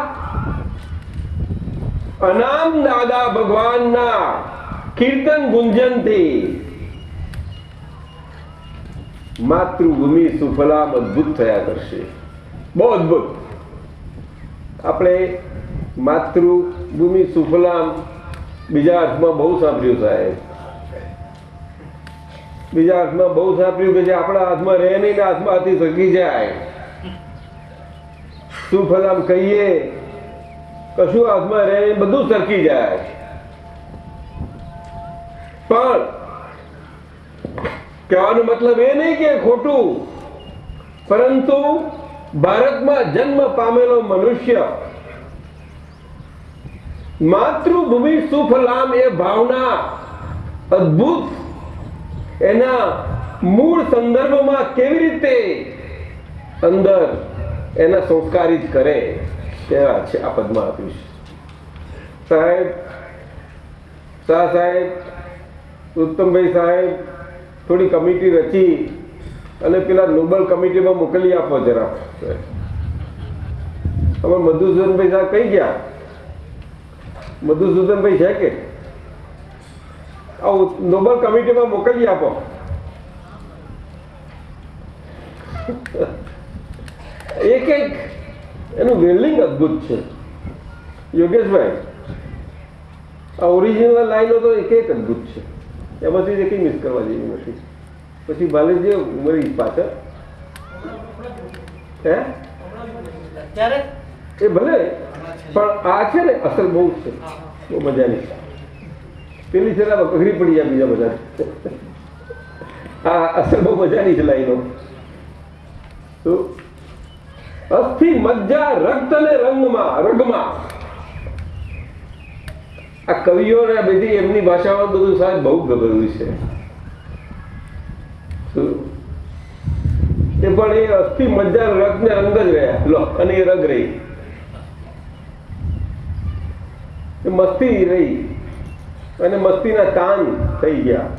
[SPEAKER 2] અનામ દાદા ભગવાનના કીર્તન ગુંજનથી માતૃભૂમિ સુફલામ અદભુત થયા કરશે. બહુ અદભુત. આપણે માતૃભૂમિ સુફલામ બીજા અર્થમાં બહુ સાંભળ્યું સાહેબ, બીજા હાથમાં બહુ સાંભળ્યું કે જે આપણા હાથમાં રહે નહીં ને હાથમાંથી સકી જાય. સુફલામ કહીએ કશું હાથમાં રહે નહીં, બધું સરકી જાય. પણ કહેવાનો મતલબ એ નહીં કે ખોટું, પરંતુ ભારતમાં જન્મ પામેલો મનુષ્ય માતૃભૂમિ સુફલામ એ ભાવના અદ્ભુત એના મૂળ સંદર્ભમાં કેવી રીતે અંદર એના સંસ્કારિત કરે તેવા છે આ પદમાં આપ્યું છે. સાહેબ, શાહ સાહેબ, ઉત્તમભાઈ સાહેબ થોડી કમિટી રચી અને પેલા નોબલ કમિટીમાં મોકલી આપો જરા. અમે મધુસૂદનભાઈ સાહેબ કઈ ગયા? મધુસૂદનભાઈ છે કે નોબલ કમિટીમાં મોકલી આપો. એક એક એનું વેલ્ડિંગ અદભુત છે યોગેશભાઈ. આ ઓરિજિનલ લાઈનો તો એક એક અદભુત છે, એમાંથી એક મિસ કરવા જેવી નથી. પછી બાલેજી ઉમરી પાછળ હે એ ભલે, પણ આ છે ને અસર બહુ છે, બહુ મજાની. પેલી છે અઘરી પડી જાય બીજા બધા. આ અસર બહુ મજાની છે લાઈનો. તો અસ્થિ મજ્જા રક્ત ને રગમાં આ કવિઓને બધી એમની ભાષામાં બધું સાહેબ બહુ ગભરું છે. એ પણ એ અસ્થિ મજ્જા રગ ને રંગ જ રહ્યા લો, અને એ રગ રહી, એ મસ્તી રહી અને મસ્તીના તાન થઈ ગયા,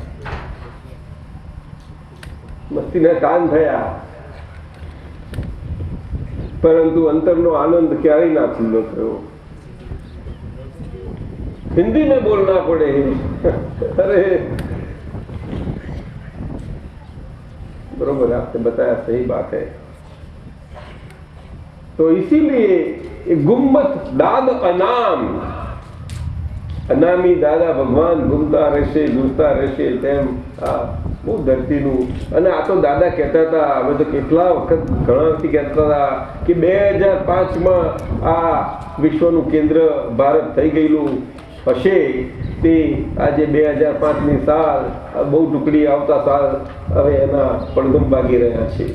[SPEAKER 2] મસ્તીના તાન થયા, પરંતુ અંતરનો આનંદ ક્યારેય ના ખુલ્લો થયો. हिंदी में बोलना पड़े. अरे बरोबर आपने बताया, सही बात है. तो इसीलिए ये गुम्मत दाद अनाम, અનામી દાદા ભગવાન ગુમતા રહેશે, ગુમતા રહેશે તેમ આ બહુ ધરતીનું. અને આ તો દાદા કહેતા હતા, અમે તો કેટલા વખત ઘણા વખત કહેતા હતા કે 2005માં આ વિશ્વનું કેન્દ્ર ભારત થઈ ગયેલું હશે તે આજે 2005ની સાલ બહુ ટુકડી આવતા સાલ હવે એના પડઘમ ભાગી રહ્યા છે.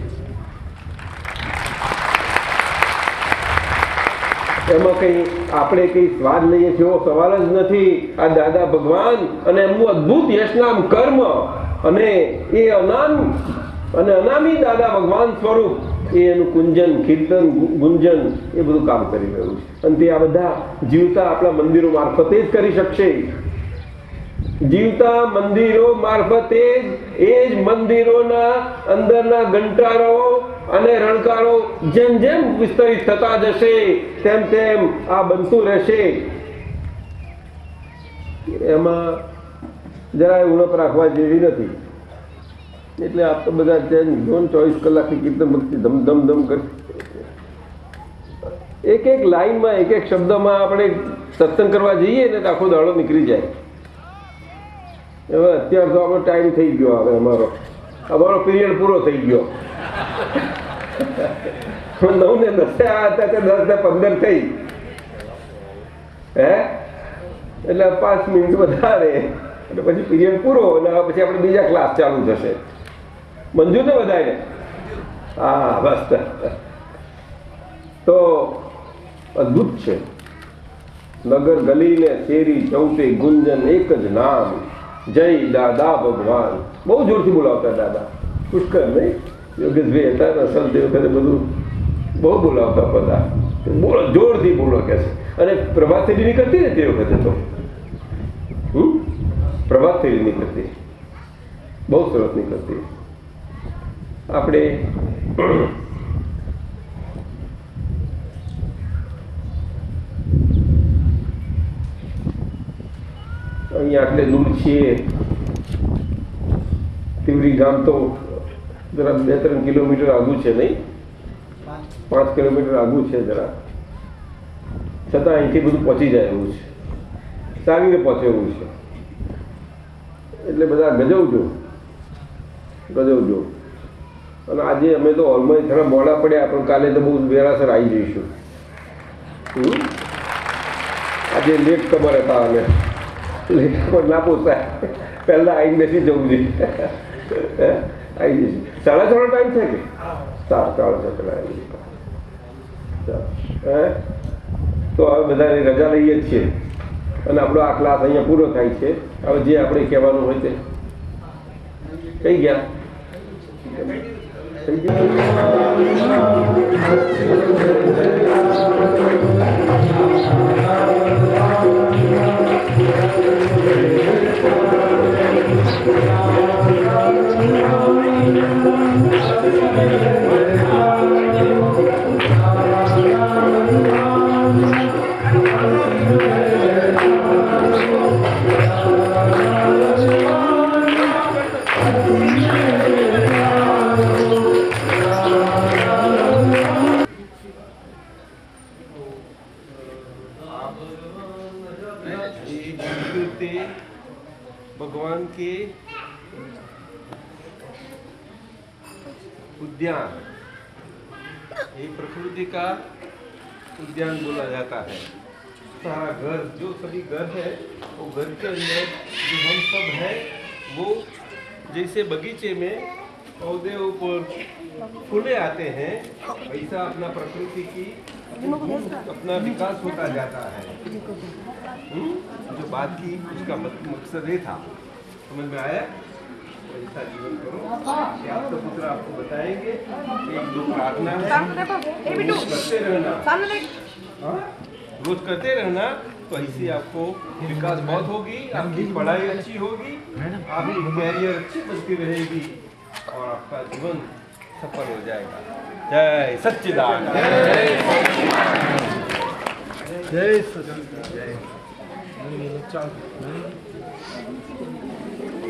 [SPEAKER 2] એમાં કઈ આપણે કઈ સ્વાદ લઈએ છીએ એવો સવાલ જ નથી. આ દાદા ભગવાન અને એમનું અદ્ભુત યશનામ કર્મ અને એ અનામી દાદા ભગવાન સ્વરૂપ એ એનું કુંજન, કીર્તન, ગુંજન એ બધું કામ કરી રહ્યું છે. અને તે આ બધા જીવતા આપણા મંદિરો મારફતે જ કરી શકશે. જીવતા મંદિરો મારફતે એ જ મંદિરોના અંદરના ઘંટારો અને રણકારો જેમ જેમ વિસ્તરિત થતા જશે તેમ તેમ આ બનતું રહેશે. એમાં જરાય ઉણપ રાખવા જેવી નથી. એટલે આપ તો બધા 24 કલાકની કીર્તન ભક્તિ ધમ ધમ ધમ કરી એક એક લાઈનમાં એક એક શબ્દમાં આપણે સત્સંગ કરવા જઈએ ને તો આખો દાડો નીકળી જાય. હવે અત્યાર તો આપણો ટાઈમ થઈ ગયો, હવે અમારો પીરિયડ પૂરો થઈ ગયો. 9 ને 10 આવ્યા હતા કે 10 ને 15 થઈ હે, એટલે 5 મિનિટ વધારે એટલે પછી પીરિયડ પૂરો અને પછી આપણે બીજા ક્લાસ ચાલુ થશે. મંજૂર ને બધાને? હા બસ. તો અદ્ભુત છે. નગર ગલી ને શેરી ચૌટે ગુંજન એક જ નામ, જય દાદા ભગવાન. બહુ જોરથી બોલાવતા દાદા, પુષ્કર નહીં? યોગેશભાઈ હતા ને અસલ તે વખતે બધું બહુ બોલાવતા બધા, બોલો જોરથી બોલો કે છે. અને પ્રભાત ફેરી નીકળતી ને તે વખતે તો પ્રભાત ફેરી નીકળતી, બહુ સરસ નીકળતી. આપણે અહીંયા આટલે દૂર છીએ. તિવરી ગામ તો જરા 2-3 કિલોમીટર આગું છે નહીં? 5 કિલોમીટર આગું છે જરા. છતાં અહીંથી બધું પહોંચી જાય એવું છે, સારી રીતે પહોંચે એવું છે. એટલે બધા ગજવજો. અને આજે અમે તો હોલમાં થોડા મોડા પડ્યા, પણ કાલે તો બહુ વેરાસર આવી જઈશું. આજે લેટ ખબર હતા અમે, લેટ ખબર ના પોસાય, પહેલાં આવીને બેસી જવું જોઈએ. આવી જઈશું. 6:30 ટાઈમ છે કે 6:30 પેલા આવી જઈશું. તો હવે બધાની રજા લઈએ જ છીએ. અને આપણો આ ક્લાસ અહીંયા પૂરો થાય છે. હવે જે આપણે કહેવાનું હોય તે થઈ ગયા. થઈ
[SPEAKER 5] भगवान के उद्यान, ये प्रकृति का उद्यान बोला जाता है. सारा घर, जो सभी घर है, वो घर के अंदर जो हम सब है, वो जैसे बगीचे में पौधे ऊपर फूले आते हैं, वैसा अपना प्रकृति की अपना विकास होता जाता है. जो बात की उसका मकसद ये था. समझ में आया? ऐसा जीवन करो. आप तो पुत्र आपको बताएंगे. एक दो प्रार्थना है, रोज करते रहना. हाँ? रोज करते रहना, तो ऐसे आपको विकास बहुत होगी, आपकी पढ़ाई अच्छी होगी, आपकी कैरियर अच्छी बनती रहेगी और आपका जीवन सफल हो जाएगा. जय सच्चिदानंद. जय सच्चिदानंद. जय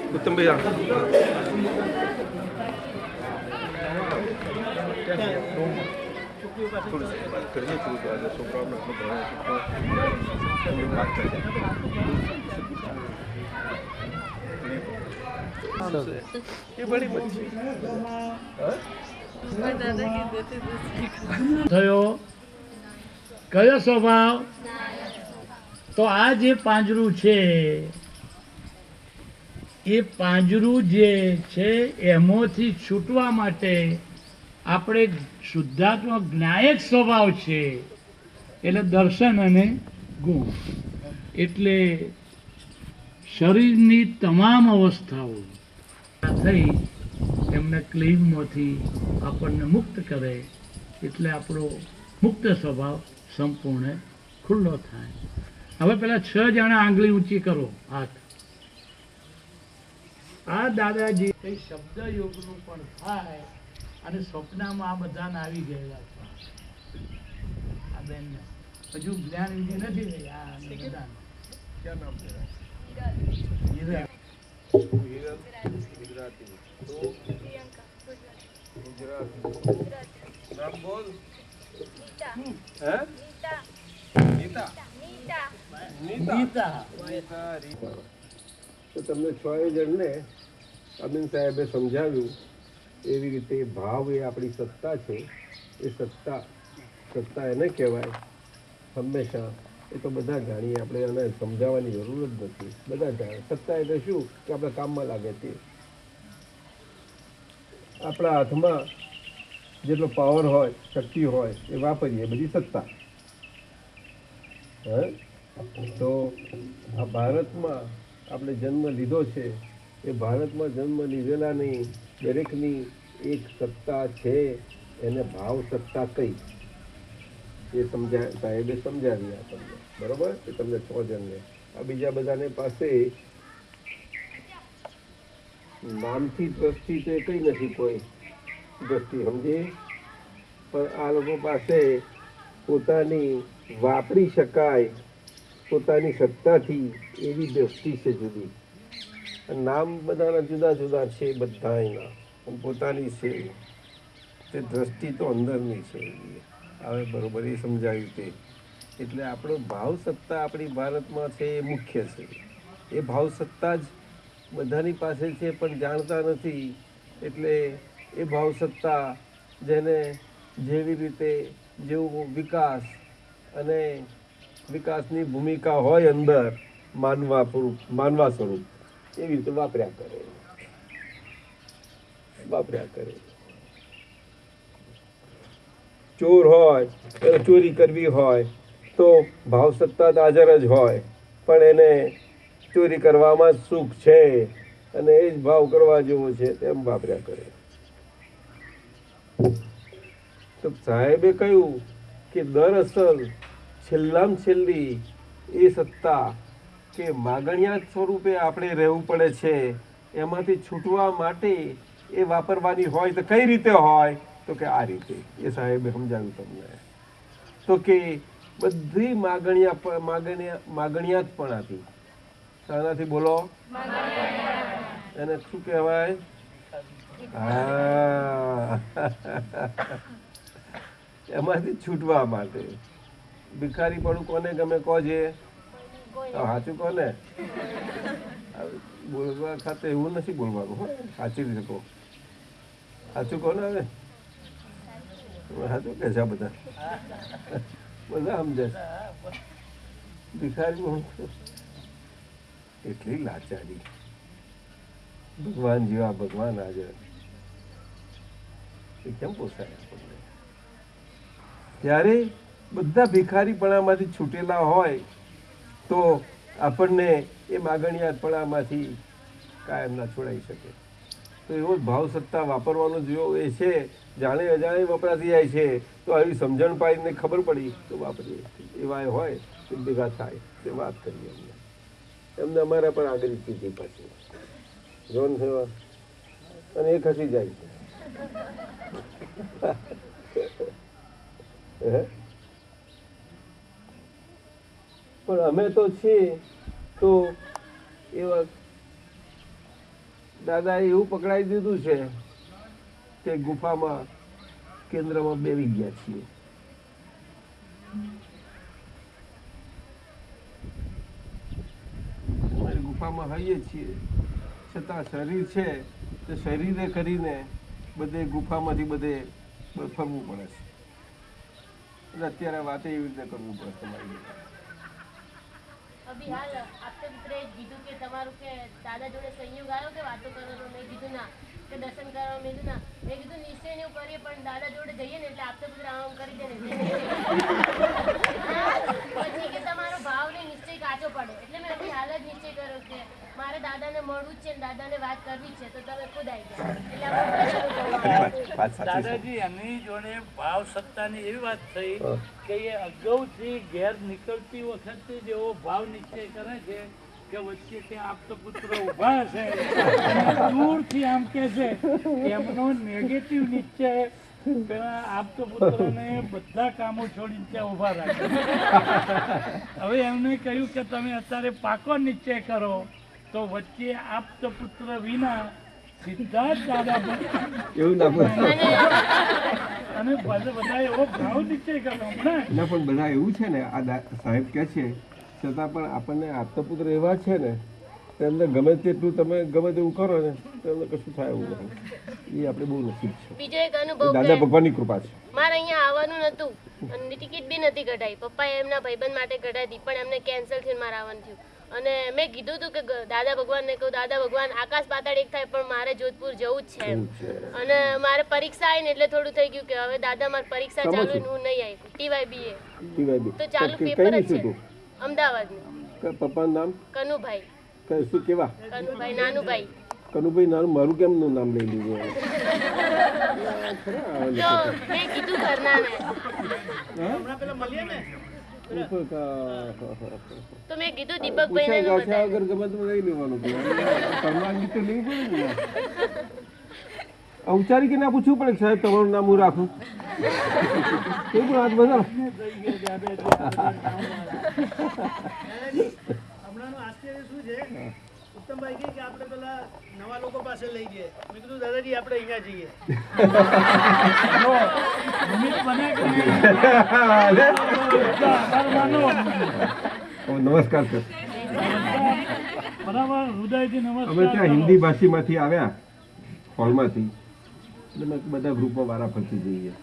[SPEAKER 5] उत्तम भैया थोड़ी सी बात करिए. बात करें. ये बड़ी मच्छी
[SPEAKER 3] થયો કયો સ્વભાવ? તો આ જે પાંજરું છે, એ પાંજરું જે છે એમાંથી છૂટવા માટે આપણે શુદ્ધાત્મક જ્ઞાયક સ્વભાવ છે, એટલે દર્શન અને ગુણ. એટલે શરીરની તમામ અવસ્થાઓ થઈ એમને ક્લેમમાંથી આપણને મુક્ત કરે, એટલે આપણો મુક્ત સ્વભાવ સંપૂર્ણ ખુલ્લો થાય. હવે પેલા 6 જણા આંગળી ઊંચી કરો, હાથ. આ દાદાજી કઈ શબ્દ યોગનું પણ થાય અને સ્વપ્નમાં આ બધાને આવી ગયેલા છે. આ બેનને હજુ જ્ઞાન વિધિ નથી થઈ. આ બધાને
[SPEAKER 5] क्या नाम तेरा?
[SPEAKER 3] હીરા.
[SPEAKER 5] गुजराती. तो गुजराती. नाम बोल. हैं? नीता.
[SPEAKER 3] ગીતા.
[SPEAKER 2] તો તમને 6 જણને અમીન સાહેબે સમજાવ્યું એવી રીતે ભાવ એ આપણી સત્તા છે. એ સત્તા એને કહેવાય. હંમેશા એ તો બધા જાણીએ, આપણે એને સમજાવવાની જરૂર જ નથી. બધા જાણે સત્તા એટલે શું કે આપણે કામમાં લાગે તે. આપણા હાથમાં જેટલો પાવર હોય, શક્તિ હોય એ વાપરીએ, બધી સત્તા. હે? તો આ ભારતમાં આપણે જન્મ લીધો છે, એ ભારતમાં જન્મ લીધેલાની દરેકની એક સત્તા છે, એને ભાવ સત્તા કઈ એ સાહેબે સમજાવી આપણને. બરોબર? એ તમને 6 જણને. આ બીજા બધાને પાસે નામથી દ્રષ્ટિ તો કઈ નથી, કોઈ દ્રષ્ટિ સમજી, પણ આ લોકો પાસે પોતાની વાપરી શકાય પોતાની સત્તાથી એવી દ્રષ્ટિ છે જુદી. નામ બધાના જુદા જુદા છે, બધાના પોતાની છે તે દ્રષ્ટિ તો અંદરની છે. હવે બરોબર એ સમજાવ્યું તે. એટલે આપણો ભાવ સત્તા આપણી ભારતમાં છે એ મુખ્ય છે. એ ભાવ સત્તા જ બધાની પાસે છે પણ જાણતા નથી. એટલે એ ભાવ સત્તા જેને જેવી રીતે જેવું વિકાસ અને વિકાસની ભૂમિકા હોય અંદર માનવા સ્વરૂપ એવી રીતે વાપર્યા કરે. ચોર હોય, ચોરી કરવી હોય તો ભાવ સત્તા હાજર જ હોય,
[SPEAKER 5] પણ એને ચોરી કરવામાં સુખ છે અને એ જ ભાવ કરવા જેવો છે તેમ વાપર્યા કરે. તો સાહેબે કહ્યું કે દરઅસલ છેલ્લામાં છેલ્લી એ સત્તા કે માગણિયા સ્વરૂપે આપણે રહેવું પડે છે, એમાંથી છૂટવા માટે એ વાપરવાની હોય તો કઈ રીતે હોય? તો કે આ રીતે. એ સાહેબે સમજાવ્યું તમને. તો કે બધી માગણિયાત પણ હતી. શાનાથી બોલો? એને શું કહેવાય? હા, એમાંથી છૂટવા માટે. ભિખારી પણ કોને ગમે કહો છે? સાચું કહો ને. બોલવા ખાતે એવું નથી બોલવાનું, સાચી રીતે કહો. સાચું કહો ને. હવે સાચું કે છે બધા બધા સમજે. ભિખારી એટલી લાચારી, ભગવાન જેવા ભગવાન હાજર, એ કેમ પોસાય આપણને? ત્યારે બધા ભિખારીપણામાંથી છૂટેલા હોય તો આપણને એ માગણિયાતપણામાંથી કાયમ ના છોડાઈ શકે. તો એવો ભાવ સત્તા વાપરવાનો જેવો એ છે, જાણે અજાણે વપરાતી જાય છે, તો આવી સમજણ પાડીને ખબર પડી તો વાપરીએ. એવા હોય તો ભેગા થાય તે વાત કરીએ. એમને અમારા પણ આગળ કીધી પાછી જોન થવા અને એ ખસી જાય છે. પણ અમે તો છીએ તો એવા દાદાએ એવું પકડાઈ દીધું છે કે ગુફામાં કેન્દ્રમાં બેસી ગયા છીએ. ગુફામાં હઈએ છીએ છતાં શરીર છે તે શરીરે કરીને બધે ગુફામાંથી બધે ફરવું પડે છે. એટલે અત્યારે વાતે એવી રીતે કરવું પડે તમારી.
[SPEAKER 6] અભી હાલ આપતે મિત્રે કીધું કે તમારું કે દાદા જોડે સંયોગ આવ્યો કે વાતો કરવાનો. મેં કીધું ના, કે દર્શન કરવા. મેં કીધું ના, મેં કીધું નિશ્ચય ને એવું કરીએ પણ દાદા જોડે જઈએ ને એટલે આપતે પુત્ર આમ કરી દે ને પછી કે તમારો ભાવ ને નિશ્ચય કાચો પડે. એટલે મેં અભી હાલ જ નિશ્ચય કર્યો કે મારે દાદાને મળવું જ છે ને દાદાને વાત કરવી છે, તો તમે ખુદ આવી જાઓ. એટલે
[SPEAKER 3] દાદાજી એની જોડે ભાવ સત્તાની એવી વાત થઈ કે એ અગાઉથી ઘેર નીકળતી વખતે જેવો ભાવ નિશ્ચય કરે છે કે વચ્ચે ત્યાં આપતો પુત્ર ઉભા છે, દૂરથી આમ કે છે એમનો નેગેટિવ નિશ્ચય પેલા આપતો પુત્રને બધા કામો છોડીને ત્યાં ઉભા રાખે. હવે એમને કહ્યું કે તમે અત્યારે પાકો નિશ્ચય કરો તો વચ્ચે આપતો પુત્ર વિના સીધા જ દાદા
[SPEAKER 5] એવું ના
[SPEAKER 3] અને બધા એવો ભાવ નિશ્ચય કરવો ને.
[SPEAKER 5] પણ બધા એવું છે ને, આ સાહેબ કે છે છતાં પણ આપણને આપતા પુત્ર એવા છે ને, તેમને ગમે તેટલું તમે ગમે તેવું કરો ને તેમને કશું થાય એવું નથી. એ આપણે બહુ નસીબ છે.
[SPEAKER 6] બીજો એક અનુભવ
[SPEAKER 5] દાદા ભગવાનની કૃપા છે.
[SPEAKER 6] મારે અહીંયા આવવાનું નતું અને ટિકિટ બી નથી કઢાઈ. પપ્પાએ એમના ભાઈબંધ માટે કઢાઈ હતી પણ એમને કેન્સલ થઈને મારે આવવાનું થયું. અને મેં કીધું હતું કે દાદા ભગવાનને કહું, દાદા ભગવાન આકાશ પાતાળ એક થાય પણ મારે જોધપુર જવું જ છે એમ. અને મારે પરીક્ષા આવી ને એટલે થોડું થઈ ગયું કે હવે દાદા મારી પરીક્ષા ચાલુ ને હું નહીં આવી. ટીવાયબીએ તો ચાલુ પેપર જ છે અમદાવાદનું.
[SPEAKER 5] પપ્પાનું નામ
[SPEAKER 6] કનુભાઈ.
[SPEAKER 5] શું કેવા?
[SPEAKER 6] કનુભાઈ નાનુભાઈ.
[SPEAKER 5] કનુભાઈ નાનું મારું કેમનું નામ લઈ લીધું?
[SPEAKER 6] તો મેં કીધું ઘરનાને તો મેં કીધું દીપકભાઈ
[SPEAKER 5] વગર ગમે તો લઈ લેવાનું. પરવાનગી તો લેવી પડે ને. ઉચ્ચારી કે ના પૂછવું પડે સાહેબ તમારું નામ હું રાખું? કેવું હાથ બધા
[SPEAKER 7] હમણાંનું આશ્ચર્ય શું છે, ઉત્તમભાઈ કહે કે આપણે પેલા નવા લોકો પાસે લઈ જઈએ. મેં કીધું દાદાજી આપણે અહીંયા જઈએ.
[SPEAKER 5] નમસ્કાર સર.
[SPEAKER 3] બરાબર, હૃદયથી નમસ્કાર.
[SPEAKER 5] અમે ત્યાં હિન્દી ભાષીમાંથી આવ્યા હોલમાંથી, બધા ગ્રુપમાં વારા ફરતી જઈએ.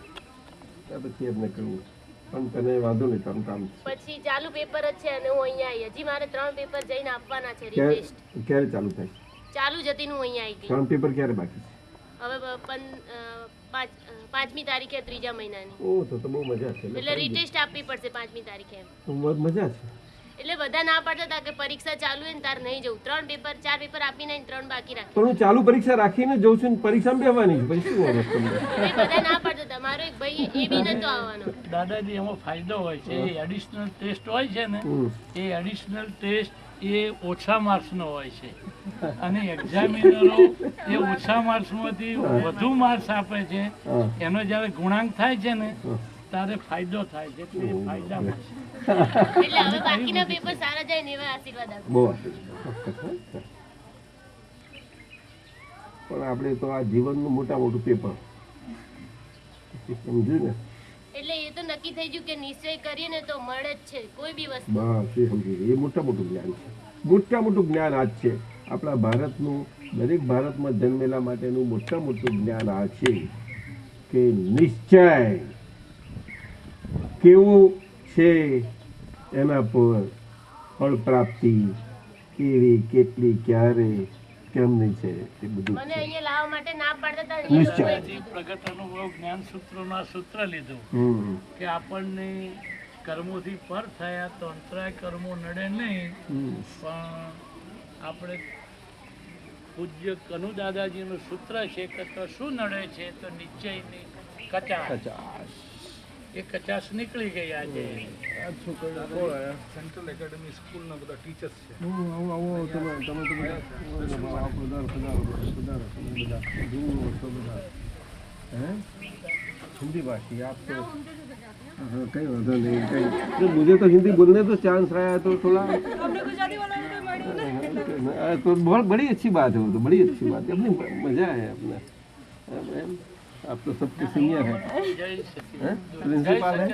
[SPEAKER 5] પછી એમને કહ્યું પણ તને વાંધો નહીં, તારું કામ છે.
[SPEAKER 6] પછી ચાલુ પેપર જ છે અને હું અહીંયા આવી. હજી મારે 3 પેપર જઈને આપવાના છે રિટેસ્ટ.
[SPEAKER 5] ક્યારે ચાલુ થાય?
[SPEAKER 6] ચાલુ જ હતી હું અહીંયા આવી ગઈ.
[SPEAKER 5] 3 પેપર ક્યારે બાકી છે?
[SPEAKER 6] હવે 5મી તારીખે 3જા મહિનાની.
[SPEAKER 5] ઓહ, તો બહુ મજા છે.
[SPEAKER 6] એટલે રિટેસ્ટ આપવી પડશે 5મી તારીખે એમ.
[SPEAKER 5] તો મજા છે.
[SPEAKER 6] એટલે બધા ના પાડતા હતા કે પરીક્ષા ચાલુ હોય ને તાર નહીં જવું, 3 પેપર 4 પેપર આપીને 3 બાકી રાખી.
[SPEAKER 5] પણ હું ચાલુ પરીક્ષા રાખીને જઉં છું ને પરીક્ષામાં બેહવાની છું, પછી શું વાંધો તમને?
[SPEAKER 6] એ બધા ના પાડતા હતા. મારો એક ભાઈ એ બી નતો આવવાનો.
[SPEAKER 3] દાદાજી એમાં ફાયદો હોય છે, એ એડિશનલ ટેસ્ટ હોય છે ને, એ એડિશનલ ટેસ્ટ એ ઓછા માર્ક્સનો હોય છે અને એક્ઝામિનરો એ ઓછા માર્ક્સમાંથી વધુ માર્ક્સ આપે છે. એનો જ્યારે ગુણાંક થાય છે ને ત્યારે ફાયદો થાય છે, એટલે એ ફાયદામાં છે.
[SPEAKER 6] એટલે હવે બાકીના પેપર સારા જાય ને એવા આશીર્વાદ આપો.
[SPEAKER 5] બહુ ચોક્કસ, હો. પણ આપણે તો આ જીવનનું મોટા મોટું પેપર સમજ્યું ને,
[SPEAKER 6] એટલે એ તો નક્કી થઈ ગયું કે નિશ્ચય કરીએ ને તો મળે જ છે કોઈ બી વસ્તુ.
[SPEAKER 5] બસ એ સમજી ગયું. એ મોટા મોટું જ્ઞાન છે, મોટા મોટું જ્ઞાન આ જ છે. આપણા ભારતનું, દરેક ભારતમાં જન્મેલા માટેનું મોટા મોટું જ્ઞાન આ છે કે નિશ્ચય કેવું છે, એના પર ફળ પ્રાપ્તિ કેવી, કેટલી, ક્યારે, કેમની છે એ બધું
[SPEAKER 6] મને
[SPEAKER 5] છે.
[SPEAKER 6] અહીંયા લાવવા માટે ના પાડતા હતા.
[SPEAKER 5] નિશ્ચય.
[SPEAKER 3] પ્રગટ અનુભવ જ્ઞાન સૂત્રનું આ સૂત્ર લીધું
[SPEAKER 5] હમ.
[SPEAKER 3] કે આપણને કર્મોથી પર થયા તો અંતરાય કર્મો નડે નહીં, પણ આપણે પૂજ્ય કનુ દાદાજીનું સૂત્ર છે કે તો શું નડે છે તો નિશ્ચયની કચાશ. એ કચાશ નીકળી ગઈ આજે.
[SPEAKER 5] સેન્ટ્રલ એકેડમી સ્કૂલના બધા ટીચર્સ છે. આવો તમે તો બધા हिंदी भाषी आप तो कहीं होता नहीं कहीं तो मुझे तो हिंदी बोलने तो चांस आया तो थोड़ा तो बहुत बड़ी अच्छी बात है, वो तो बड़ी अच्छी बात है, अपनी मजा है अपना। आप तो सबके सीनियर हैं, प्रिंसिपल है,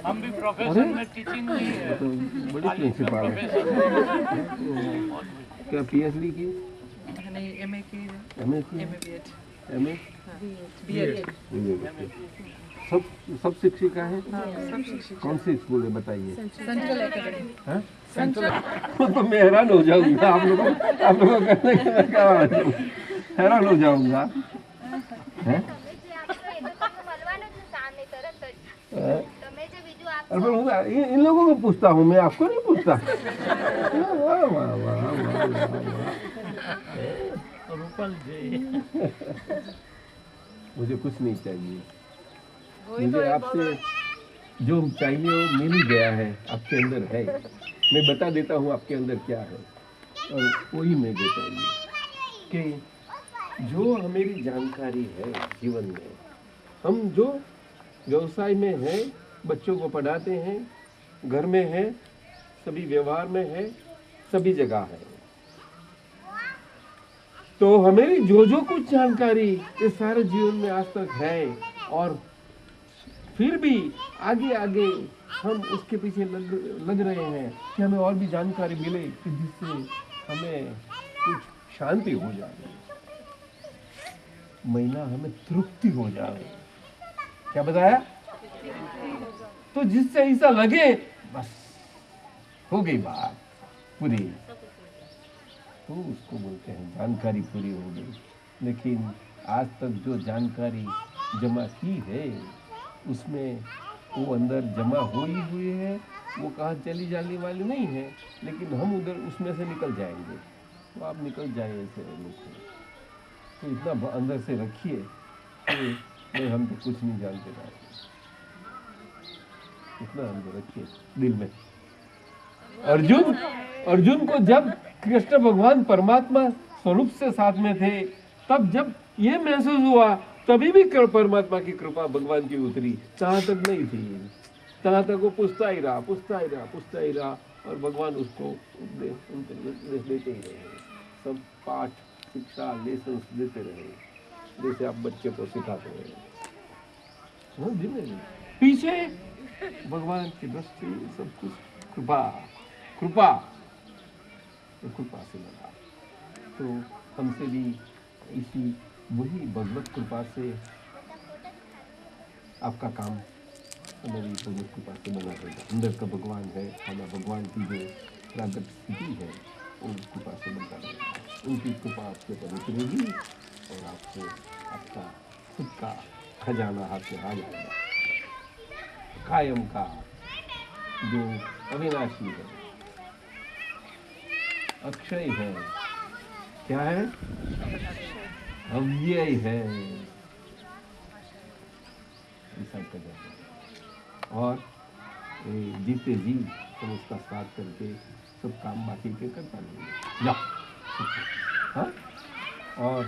[SPEAKER 3] हम भी प्रोफेसर में टीचिंग नहीं है,
[SPEAKER 5] तो बड़ी प्रिंसिपल है। क्या पीएचडी की?
[SPEAKER 8] नहीं एमए की
[SPEAKER 5] एमए की? एमए सब शिक्षिका है? कौन सी स्कूल है बताइए?
[SPEAKER 8] Central academy.
[SPEAKER 5] हाँ? तो मैं हैरान हो जाऊंगा आप लोगों करने के मैं क्या हैरान हो जाऊंगा। हैं? अरे इन लोगों को पूछता हूँ मैं, आपको नहीं पूछता। वाह वाह वाह
[SPEAKER 3] रूपल जी
[SPEAKER 5] मुझे कुछ नहीं चाहिए, मुझे आपसे जो चाहिए वो मिल ही गया है, आपके अंदर है। मैं बता देता हूँ आपके अंदर क्या है और वही मुझे चाहिए कि जो हमारी जानकारी है जीवन में, हम जो व्यवसाय में हैं, बच्चों को पढ़ाते हैं, घर में हैं, सभी व्यवहार में है, सभी जगह है, तो हमारी जो कुछ जानकारी ये सारे जीवन में आज तक है और फिर भी आगे आगे हम उसके पीछे लग रहे हैं कि हमें और भी जानकारी मिले कि जिससे हमें कुछ शांति हो जाए, महिला हमें तृप्ति हो जाए। क्या बताया? तो जिससे ऐसा लगे बस हो गई बात पूरी, तो उसको बोलते हैं जानकारी पूरी हो गई। लेकिन आज तक जो जानकारी जमा की है उसमें वो अंदर जमा हुई हुई है, वो कहाँ चली जाने वाली नहीं है, लेकिन हम उधर उसमें से निकल जाएंगे। तो आप निकल जाइए ऐसे तो इतना अंदर से रखिए कि नहीं हम तो कुछ नहीं जानते भाई, इतना अंदर रखिए दिल में। अर्जुन को जब कृष्ण भगवान परमात्मा स्वरूप से साथ में थे, तब जब ये महसूस हुआ तभी भी परमात्मा की कृपा भगवान की उतरी, जहाँ तक नहीं थी तहाँ तक वो पूछता ही रहा और भगवान उसको उपदेश देते ही रहे, सब पाठ शिक्षा लेसन देते रहे, जैसे आप बच्चे को सिखाते रहे। पीछे भगवान की दृष्टि सब कुछ कृपा से लगा, तो हमसे भी इसी वही भगवत कृपा से आपका काम हमारी भगवत कृपा से बना रहेगा। अंदर का भगवान है, हमारा भगवान की जो प्रागत स्थिति है वो कृपा से बनता रहेगा। उनकी कृपा आपके पर उतरेगी और आपको आपका खुद का खजाना हाथ में आ जाएगा, कायम का जो अविनाशी है, अक्षय है, क्या है, अव्यय है, डिसाइड कर जाते हैं। और जीते जी सब उसका साथ करके सब काम बाकी के करता नहीं जाओ। हाँ, और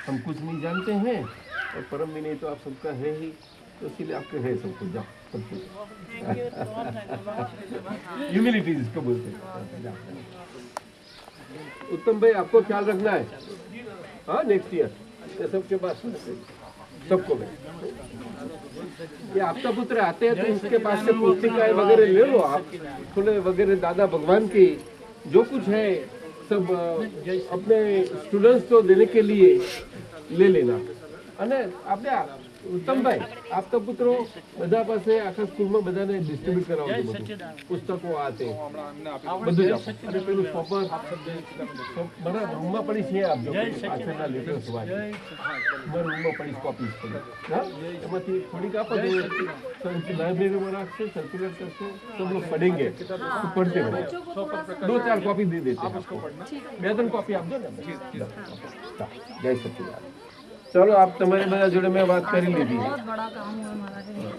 [SPEAKER 5] हम कुछ नहीं जानते हैं और परम विनय तो आप सबका है ही, तो इसलिए आपके है सब कुछ, जाओ सब कुछ। ह्यूमिलिटी जिसको बोलते हैं। उत्तम भाई आपको ख्याल रखना है, हाँ, नेक्स्ट ईयर ये सबके पास सबको भाई, ये आपका पुत्र आते हैं तो उसके पास से पुस्तिकाएं वगैरह ले लो आप, खुले वगैरह दादा भगवान की जो कुछ है सब अपने स्टूडेंट्स को देने के लिए ले लेना। અને આપણે ઉત્તમભાઈ આપતા પુત્રો બધા પાસે આખા સ્કૂલમાં બધાને ડિસ્ટ્રીબ્યુટ કરાવજો, બધું પુસ્તકો આ તે બધું જ આપો। અને પેલું સોપર મારા રૂમમાં પડી છે, આપજો પાછળના લેટર્સ વાંચો, મારા રૂમમાં પડી કોપીઝ પડી, હા, એમાંથી થોડીક આપો તો લાઇબ્રેરીમાં રાખશે, સર્ક્યુલેટ કરશે, सब लोग पढ़ेंगे तो पढ़ते रहो। 2-4 कॉपी दे देते हैं आपको, 2-3 कॉपी आप दो ना। जय सच्चिदानंद। चलो आप तुम्हारे બધા જોડે મેં વાત કરી લીધી।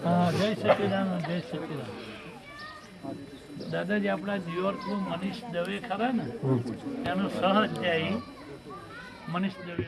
[SPEAKER 3] હા, જય સચ્ચિદાનંદ, જય સચ્ચિદાનંદ। દાદાજી આપણા ન્યુયોર્કનું મનીષ દવે ખરા ને, એનો સહ અધ્યાયી મનીષ દવે।